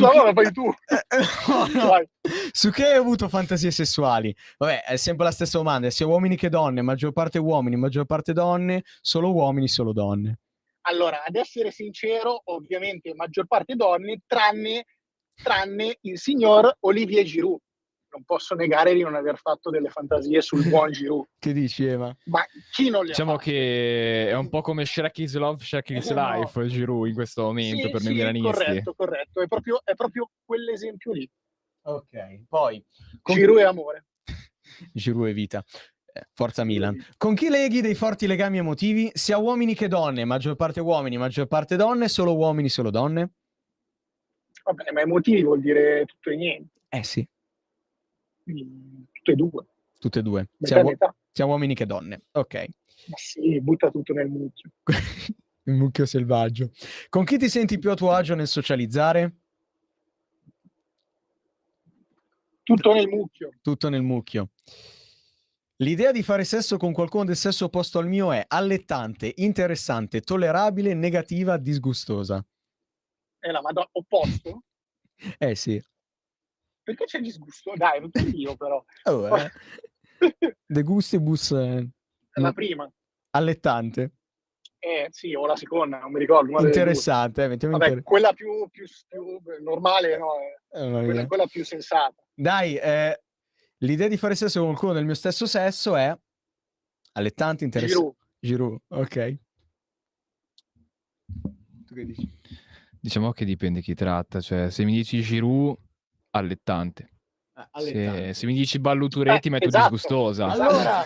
[SPEAKER 6] No, fai tu.
[SPEAKER 7] No.
[SPEAKER 6] Vai.
[SPEAKER 7] Su che hai avuto fantasie sessuali? Vabbè, è sempre la stessa domanda, sia uomini che donne, maggior parte uomini, maggior parte donne, solo uomini, solo donne.
[SPEAKER 6] Allora, ad essere sincero, ovviamente maggior parte donne, tranne il signor Olivier Giroud. Non posso negare di non aver fatto delle fantasie sul buon Giroud.
[SPEAKER 7] Che dici, Eva?
[SPEAKER 6] Ma chi non le
[SPEAKER 11] Diciamo
[SPEAKER 6] ha fatte?
[SPEAKER 11] che è un po' come Shrek is Love, Shrek is Life, Giroud in questo momento, per noi milanisti.
[SPEAKER 6] Corretto, è proprio quell'esempio lì.
[SPEAKER 7] Ok, poi
[SPEAKER 6] Giroud è amore.
[SPEAKER 7] Giroud è vita. Forza Milan. Con chi leghi dei forti legami emotivi? Sia uomini che donne, maggior parte uomini, maggior parte donne, solo uomini, solo donne?
[SPEAKER 6] Vabbè, ma emotivi vuol dire tutto e niente.
[SPEAKER 7] Sì.
[SPEAKER 6] Tutte e due.
[SPEAKER 7] Tutte e due.
[SPEAKER 6] Metà.
[SPEAKER 7] Sia uomini che donne. Ok.
[SPEAKER 6] Ma sì, butta tutto nel mucchio.
[SPEAKER 7] Il mucchio selvaggio. Con chi ti senti più a tuo agio nel socializzare?
[SPEAKER 6] Tutto nel mucchio.
[SPEAKER 7] Tutto nel mucchio. L'idea di fare sesso con qualcuno del sesso opposto al mio è allettante, interessante, tollerabile, negativa, disgustosa.
[SPEAKER 6] È la Madonna opposto?
[SPEAKER 7] Sì.
[SPEAKER 6] Perché c'è disgusto? Dai, non sono io però.
[SPEAKER 7] De gustibus.
[SPEAKER 6] La prima.
[SPEAKER 7] Allettante.
[SPEAKER 6] Sì, o la seconda, non mi ricordo.
[SPEAKER 7] Interessante,
[SPEAKER 6] vabbè, quella più normale, no? Quella più sensata.
[SPEAKER 7] Dai, l'idea di fare sesso con qualcuno del mio stesso sesso è allettante, interessante. Giroud, ok. Tu che dici?
[SPEAKER 11] Diciamo che dipende chi tratta, cioè se mi dici Giroud, allettante. Se mi dici Balluturetti, metto
[SPEAKER 6] esatto.
[SPEAKER 11] disgustosa.
[SPEAKER 7] Allora,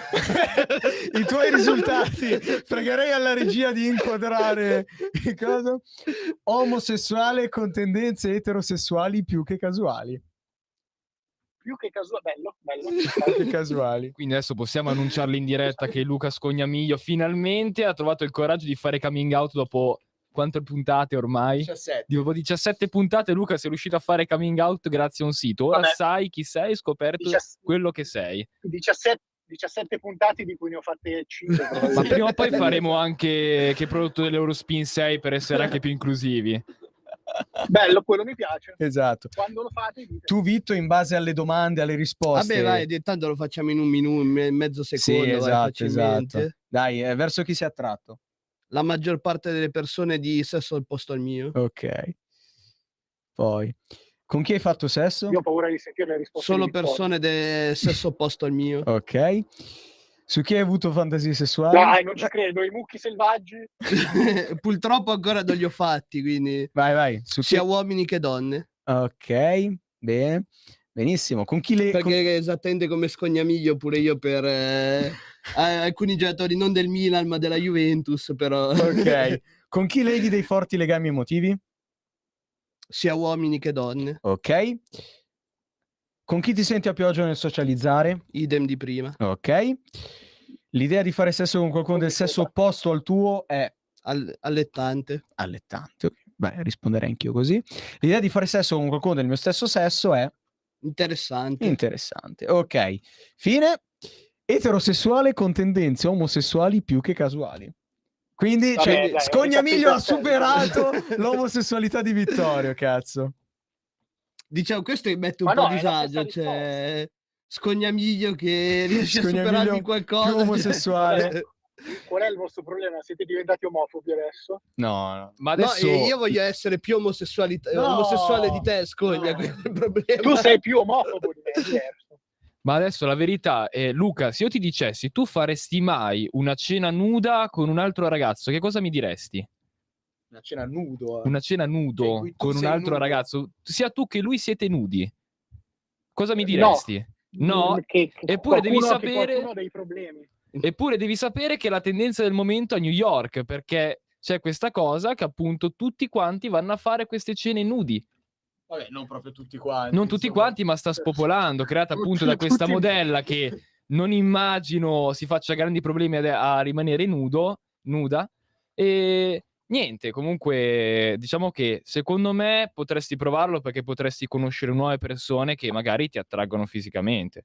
[SPEAKER 7] i tuoi risultati, pregherei alla regia di inquadrare cosa? Omosessuale con tendenze eterosessuali più che casuali.
[SPEAKER 6] Più che casuali, bello.
[SPEAKER 7] Più che casuali.
[SPEAKER 11] Quindi adesso possiamo annunciarli in diretta che Luca Scognamiglio finalmente ha trovato il coraggio di fare coming out dopo quante puntate ormai?
[SPEAKER 7] 17.
[SPEAKER 11] Dopo 17 puntate Luca sei riuscito a fare coming out grazie a un sito. Ora sai chi sei, hai scoperto quello che sei.
[SPEAKER 6] 17 puntate di cui ne ho fatte 5.
[SPEAKER 11] Ma prima o poi faremo anche che prodotto dell'Eurospin 6 per essere anche più inclusivi.
[SPEAKER 6] Bello, quello mi piace.
[SPEAKER 7] Esatto.
[SPEAKER 6] Quando lo fate dite.
[SPEAKER 7] Tu Vitto, in base alle domande, alle risposte.
[SPEAKER 10] Vabbè, vai, tanto lo facciamo in un minuto, in mezzo secondo.
[SPEAKER 7] Sì,
[SPEAKER 10] vai,
[SPEAKER 7] esatto. Dai, verso chi sei attratto?
[SPEAKER 10] la maggior parte delle persone di sesso al posto al mio.
[SPEAKER 7] Ok. Poi, con chi hai fatto sesso?
[SPEAKER 6] Io ho paura di sentire le risposte.
[SPEAKER 10] Solo
[SPEAKER 6] di Vittorio.
[SPEAKER 10] persone del sesso opposto al mio.
[SPEAKER 7] Ok. Su chi hai avuto fantasie sessuali?
[SPEAKER 6] Dai, non ci credo, i mucchi selvaggi.
[SPEAKER 10] Purtroppo ancora non li ho fatti, quindi
[SPEAKER 7] Vai.
[SPEAKER 10] sia uomini che donne.
[SPEAKER 7] Ok, bene. Benissimo. Con chi
[SPEAKER 10] Perché esattamente come Scognamiglio pure io per alcuni giocatori non del Milan ma della Juventus, però.
[SPEAKER 7] Ok. Con chi leghi dei forti legami emotivi?
[SPEAKER 10] Sia uomini che donne.
[SPEAKER 7] Ok. Con chi ti senti a più agio nel socializzare?
[SPEAKER 10] Idem di prima.
[SPEAKER 7] Ok. L'idea di fare sesso con qualcuno del sesso opposto al tuo è
[SPEAKER 10] allettante.
[SPEAKER 7] Allettante. Beh, risponderei anch'io così. L'idea di fare sesso con qualcuno del mio stesso sesso è
[SPEAKER 10] interessante.
[SPEAKER 7] Interessante. Ok. Fine. Eterosessuale con tendenze omosessuali più che casuali. Quindi
[SPEAKER 6] Vabbè,
[SPEAKER 7] Scognamiglio ha superato l'omosessualità di Vittorio, cazzo.
[SPEAKER 10] Diciamo, questo mi mette un po' a disagio, cioè Scognamiglio che riesce a superarmi qualcosa.
[SPEAKER 7] Più omosessuale.
[SPEAKER 6] Qual è il vostro problema? Siete diventati omofobi adesso?
[SPEAKER 7] No.
[SPEAKER 10] Ma adesso... No, io voglio essere più omosessuale di te, Scogna, quello è il problema.
[SPEAKER 6] Tu sei più omofobo di me, è diverso.
[SPEAKER 11] Ma adesso la verità è, Luca, se io ti dicessi tu faresti mai una cena nuda con un altro ragazzo, che cosa mi diresti?
[SPEAKER 7] Una cena nudo.
[SPEAKER 11] Una cena nudo con un altro ragazzo, sia tu che lui siete nudi. Cosa mi diresti? No? Eppure devi sapere...
[SPEAKER 6] Qualcuno ha dei problemi.
[SPEAKER 11] Eppure devi sapere che è la tendenza del momento a New York, perché c'è questa cosa che appunto tutti quanti vanno a fare queste cene nudi.
[SPEAKER 7] Vabbè, non proprio tutti quanti.
[SPEAKER 11] Non tutti quanti, ma sta spopolando, creata appunto da questa modella che non immagino si faccia grandi problemi a rimanere nuda. E niente, comunque diciamo che secondo me potresti provarlo perché potresti conoscere nuove persone che magari ti attraggono fisicamente.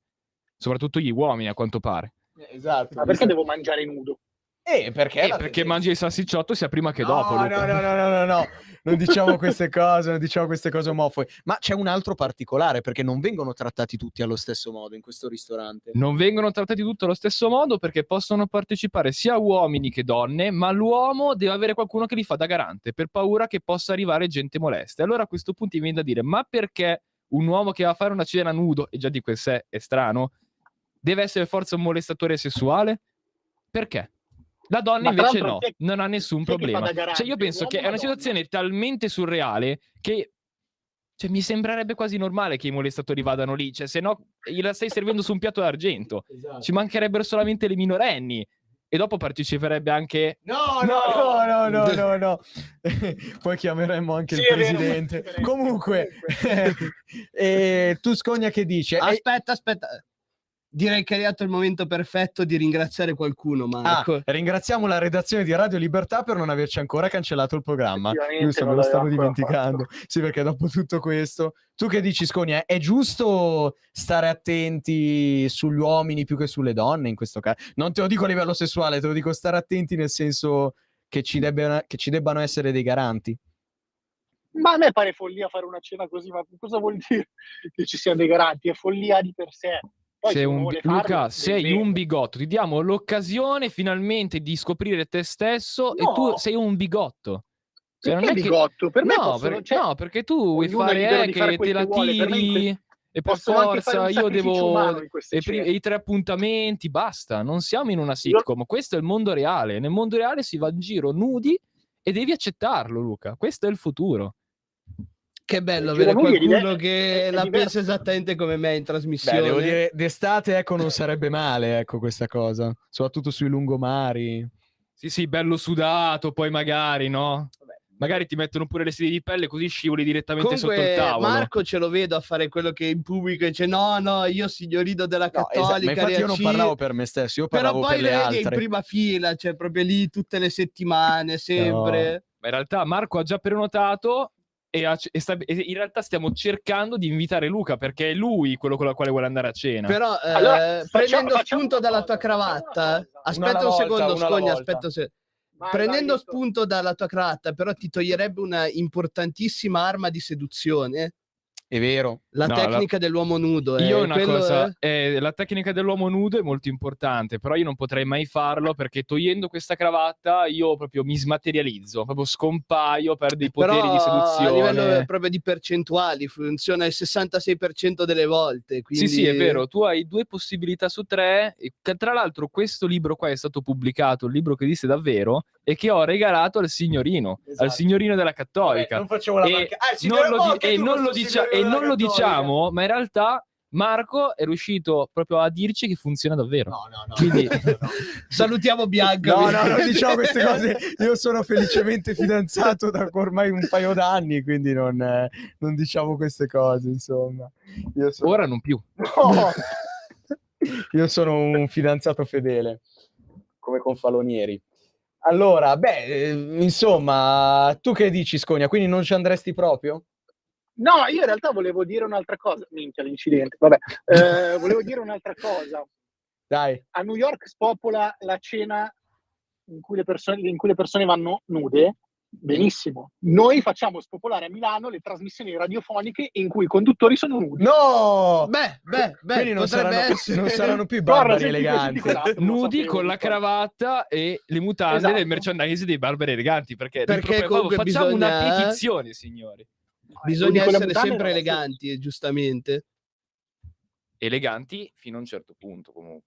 [SPEAKER 11] Soprattutto gli uomini, a quanto pare.
[SPEAKER 7] Esatto.
[SPEAKER 6] Ma perché devo mangiare nudo?
[SPEAKER 11] Perché mangi il salsicciotto sia prima che dopo.
[SPEAKER 7] No. Non diciamo queste cose omofobe. Ma c'è un altro particolare, perché non vengono trattati tutti allo stesso modo in questo ristorante.
[SPEAKER 11] Non vengono trattati tutti allo stesso modo perché possono partecipare sia uomini che donne, ma l'uomo deve avere qualcuno che li fa da garante per paura che possa arrivare gente molesta. E allora a questo punto mi viene da dire, ma perché un uomo che va a fare una cena nudo, e già di quel sé è strano, deve essere forza un molestatore sessuale? Perché? La donna invece no, non ha nessun problema. Cioè io penso che è una situazione talmente surreale che mi sembrerebbe quasi normale che i molestatori vadano lì, cioè se no gliela stai servendo su un piatto d'argento. Esatto. Ci mancherebbero solamente le minorenni e dopo parteciperebbe anche...
[SPEAKER 7] No. Poi chiameremmo anche il presidente. Comunque, tu Scogna che dice?
[SPEAKER 10] Aspetta. Direi che è arrivato il momento perfetto di ringraziare qualcuno, Marco.
[SPEAKER 7] Ringraziamo la redazione di Radio Libertà per non averci ancora cancellato il programma. Giusto, me lo stavo dimenticando. Sì, perché dopo tutto questo... Tu che dici, Scogna? È giusto stare attenti sugli uomini più che sulle donne in questo caso? Non te lo dico a livello sessuale, te lo dico stare attenti nel senso che ci debbano essere dei garanti.
[SPEAKER 6] Ma a me pare follia fare una cena così, ma cosa vuol dire che ci siano dei garanti? È follia di per sé. Poi
[SPEAKER 11] Luca, sei un bigotto, ti diamo l'occasione finalmente di scoprire te stesso e tu sei un bigotto.
[SPEAKER 6] Cioè, non è bigotto? Per me
[SPEAKER 11] no, perché tu vuoi fare che te la tiri e per forza io devo i 3 appuntamenti, basta, non siamo in una sitcom, questo è il mondo reale. Nel mondo reale si va in giro nudi e devi accettarlo, Luca, questo è il futuro.
[SPEAKER 10] Che bello avere qualcuno che la pensa esattamente come me in trasmissione.
[SPEAKER 7] Devo dire, d'estate non sarebbe male questa cosa, soprattutto sui lungomari.
[SPEAKER 11] Sì, bello sudato, poi magari, no? Magari ti mettono pure le sedie di pelle così scivoli direttamente sotto il tavolo.
[SPEAKER 10] Marco ce lo vedo a fare quello che in pubblico dice no, io signorino della Cattolica.
[SPEAKER 7] Ma infatti io non parlavo per me stesso, io parlavo per le altre.
[SPEAKER 10] Però poi lo vedi in prima fila, cioè proprio lì tutte le settimane, sempre.
[SPEAKER 11] No. Ma in realtà Marco ha già prenotato e in realtà stiamo cercando di invitare Luca perché è lui quello con la quale vuole andare a cena.
[SPEAKER 10] Però prendendo spunto dalla tua cravatta, aspetta un secondo, Scogna, prendendo spunto dalla tua cravatta, però ti toglierebbe una importantissima arma di seduzione.
[SPEAKER 7] È vero.
[SPEAKER 10] La
[SPEAKER 11] No,
[SPEAKER 10] tecnica dell'uomo nudo.
[SPEAKER 11] Io una
[SPEAKER 10] quello
[SPEAKER 11] cosa,
[SPEAKER 10] è-
[SPEAKER 11] la tecnica dell'uomo nudo è molto importante, però io non potrei mai farlo perché togliendo questa cravatta io proprio mi smaterializzo, proprio scompaio, perdo i poteri
[SPEAKER 10] Però
[SPEAKER 11] di
[SPEAKER 10] a livello
[SPEAKER 11] seduzione.
[SPEAKER 10] proprio di percentuali funziona il 66% delle volte.
[SPEAKER 11] Sì, sì, è
[SPEAKER 10] Quindi...
[SPEAKER 11] vero, tu hai 2 possibilità su 3, e tra l'altro questo libro qua è stato pubblicato, un libro che esiste davvero, e che ho regalato al signorino, al
[SPEAKER 7] Esatto.
[SPEAKER 11] signorino della
[SPEAKER 7] Vabbè,
[SPEAKER 11] Cattolica.
[SPEAKER 7] non facevo la
[SPEAKER 11] E
[SPEAKER 7] marca. Ah, il
[SPEAKER 11] non
[SPEAKER 7] signore
[SPEAKER 11] lo,
[SPEAKER 7] Mo,
[SPEAKER 11] di-
[SPEAKER 7] anche
[SPEAKER 11] e
[SPEAKER 7] tu
[SPEAKER 11] non lo
[SPEAKER 7] questo
[SPEAKER 11] dicia-
[SPEAKER 7] signorino
[SPEAKER 11] e
[SPEAKER 7] della
[SPEAKER 11] non lo
[SPEAKER 7] Cattolica.
[SPEAKER 11] diciamo, ma in realtà Marco è riuscito proprio a dirci che funziona davvero.
[SPEAKER 7] No.
[SPEAKER 11] Quindi
[SPEAKER 10] Salutiamo Bianca.
[SPEAKER 7] No, non diciamo queste cose. Io sono felicemente fidanzato da ormai un paio d'anni, quindi non diciamo queste cose, insomma. Io sono...
[SPEAKER 11] ora non più.
[SPEAKER 7] No! Io sono un fidanzato fedele, come Confalonieri. Allora, insomma, tu che dici, Scogna? Quindi non ci andresti proprio?
[SPEAKER 6] No, io in realtà volevo dire un'altra cosa. Minchia, l'incidente. Vabbè, volevo dire un'altra cosa.
[SPEAKER 7] Dai.
[SPEAKER 6] A New York spopola la cena in cui le persone vanno nude. Benissimo. Noi facciamo spopolare a Milano le trasmissioni radiofoniche in cui i conduttori sono nudi.
[SPEAKER 7] No!
[SPEAKER 10] Quindi
[SPEAKER 7] non saranno più i
[SPEAKER 6] Corra,
[SPEAKER 7] barbari
[SPEAKER 6] senti
[SPEAKER 7] eleganti.
[SPEAKER 6] questo titolato, non lo
[SPEAKER 11] Nudi
[SPEAKER 6] sapevo,
[SPEAKER 11] con la
[SPEAKER 6] infatti.
[SPEAKER 11] cravatta e le mutande
[SPEAKER 6] Esatto.
[SPEAKER 11] del merchandise dei barbari eleganti, perché
[SPEAKER 10] comunque
[SPEAKER 11] facciamo una
[SPEAKER 10] bisogna-
[SPEAKER 11] petizione, signori.
[SPEAKER 10] Bisogna
[SPEAKER 6] Nudi con le
[SPEAKER 10] essere
[SPEAKER 6] mutande
[SPEAKER 10] sempre
[SPEAKER 6] non ha
[SPEAKER 10] eleganti, giustamente.
[SPEAKER 11] Eleganti fino a un certo punto, comunque.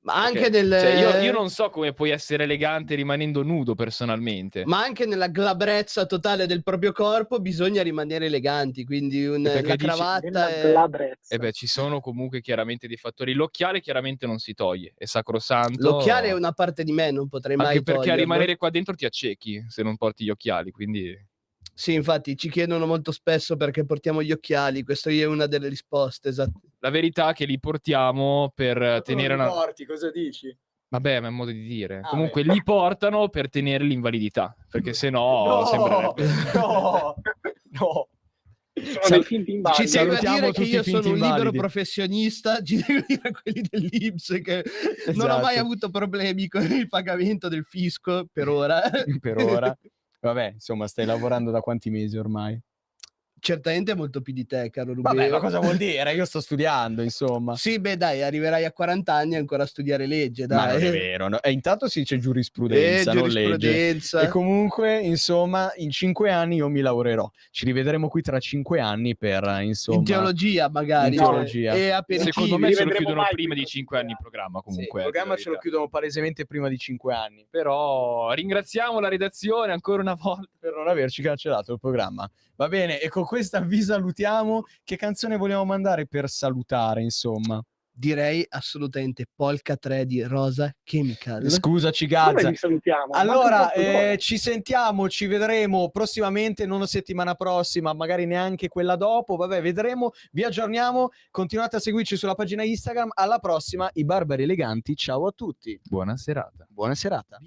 [SPEAKER 10] Ma anche
[SPEAKER 11] Perché,
[SPEAKER 10] nel...
[SPEAKER 11] cioè, io non so come puoi essere elegante rimanendo nudo personalmente.
[SPEAKER 10] Ma anche nella glabrezza totale del proprio corpo bisogna rimanere eleganti, quindi
[SPEAKER 11] Perché
[SPEAKER 10] la
[SPEAKER 11] dici-
[SPEAKER 10] cravatta
[SPEAKER 6] Nella
[SPEAKER 10] è...
[SPEAKER 6] glabrezza.
[SPEAKER 11] E beh, ci sono comunque chiaramente dei fattori. L'occhiale chiaramente non si toglie, è sacrosanto.
[SPEAKER 10] L'occhiale è una parte di me, non potrei mai
[SPEAKER 11] Anche perché a
[SPEAKER 10] toglierlo.
[SPEAKER 11] rimanere qua dentro ti accechi se non porti gli occhiali, quindi...
[SPEAKER 10] Sì, infatti ci chiedono molto spesso perché portiamo gli occhiali, questa è una delle risposte, esatto.
[SPEAKER 11] La verità è che li portiamo per tenere una...
[SPEAKER 7] cosa dici?
[SPEAKER 11] Vabbè, ma è un modo di dire.
[SPEAKER 7] Ah,
[SPEAKER 11] Comunque
[SPEAKER 7] beh.
[SPEAKER 11] li portano per tenere l'invalidità, perché sennò sembrerebbe...
[SPEAKER 7] No.
[SPEAKER 6] Sono dei finti
[SPEAKER 10] Ci
[SPEAKER 6] invalidi.
[SPEAKER 10] tengo a
[SPEAKER 7] Salutiamo
[SPEAKER 10] dire che
[SPEAKER 7] tutti
[SPEAKER 10] io
[SPEAKER 7] i finti
[SPEAKER 10] sono un libero
[SPEAKER 7] invalidi.
[SPEAKER 10] professionista, ci tengo a dire a quelli dell'Inps che non ho mai
[SPEAKER 7] Esatto.
[SPEAKER 10] avuto problemi con il pagamento del fisco per ora.
[SPEAKER 7] Per ora. Vabbè, insomma, stai lavorando da quanti mesi ormai?
[SPEAKER 10] Certamente molto più di te, caro Rubeo.
[SPEAKER 7] Vabbè, ma cosa vuol dire? Io sto studiando, insomma.
[SPEAKER 10] Sì, beh, dai, arriverai a 40 anni ancora a studiare legge,
[SPEAKER 7] Ma
[SPEAKER 10] dai.
[SPEAKER 7] non è vero. No? E intanto si dice giurisprudenza, non legge.
[SPEAKER 10] Giurisprudenza.
[SPEAKER 7] E comunque, insomma, in 5 anni io mi lavorerò. Ci rivedremo qui tra 5 anni per, insomma...
[SPEAKER 10] In teologia, magari.
[SPEAKER 7] In teologia.
[SPEAKER 10] E aperitivi.
[SPEAKER 11] Secondo me ce lo
[SPEAKER 6] rivedremo
[SPEAKER 11] chiudono
[SPEAKER 6] mai
[SPEAKER 11] prima
[SPEAKER 6] qui
[SPEAKER 11] di
[SPEAKER 6] tra
[SPEAKER 11] 5 anni il programma,
[SPEAKER 7] Sì,
[SPEAKER 11] comunque.
[SPEAKER 7] il programma ce lo chiudono palesemente prima di 5 anni.
[SPEAKER 11] Però ringraziamo la redazione ancora una volta.
[SPEAKER 7] Per non averci cancellato il programma. Va bene, e con questa vi salutiamo. Che canzone vogliamo mandare per salutare, insomma?
[SPEAKER 10] Direi assolutamente Polka 3 di Rosa Chemical.
[SPEAKER 7] Scusaci,
[SPEAKER 6] Come
[SPEAKER 7] Gazza.
[SPEAKER 6] vi salutiamo?
[SPEAKER 7] Allora,
[SPEAKER 6] Manca un quarto d'ora.
[SPEAKER 7] ci sentiamo, ci vedremo prossimamente, non la settimana prossima, magari neanche quella dopo, vabbè, vedremo, vi aggiorniamo, continuate a seguirci sulla pagina Instagram, alla prossima, i Barbari Eleganti, ciao a tutti.
[SPEAKER 11] Buona serata.
[SPEAKER 7] Buona serata.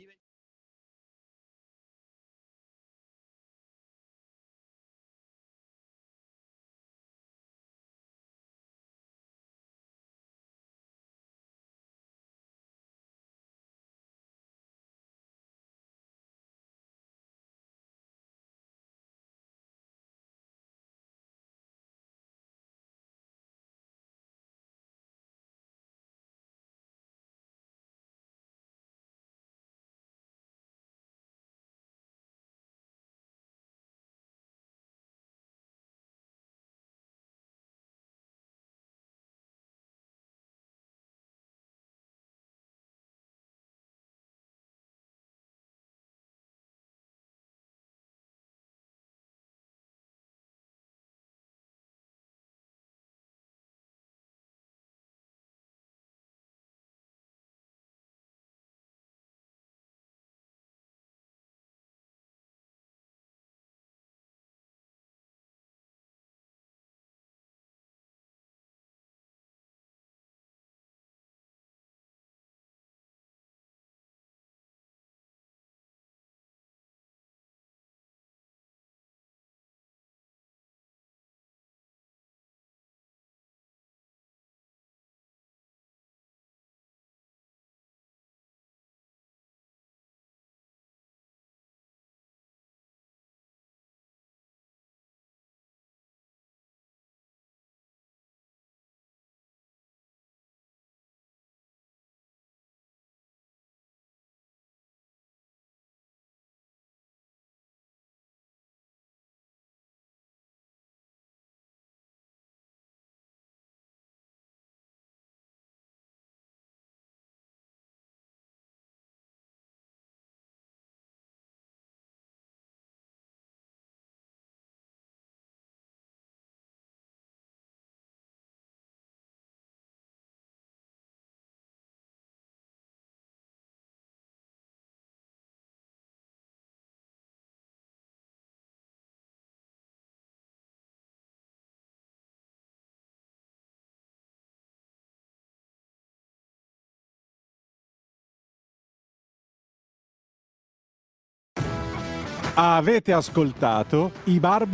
[SPEAKER 2] Avete ascoltato I Barbari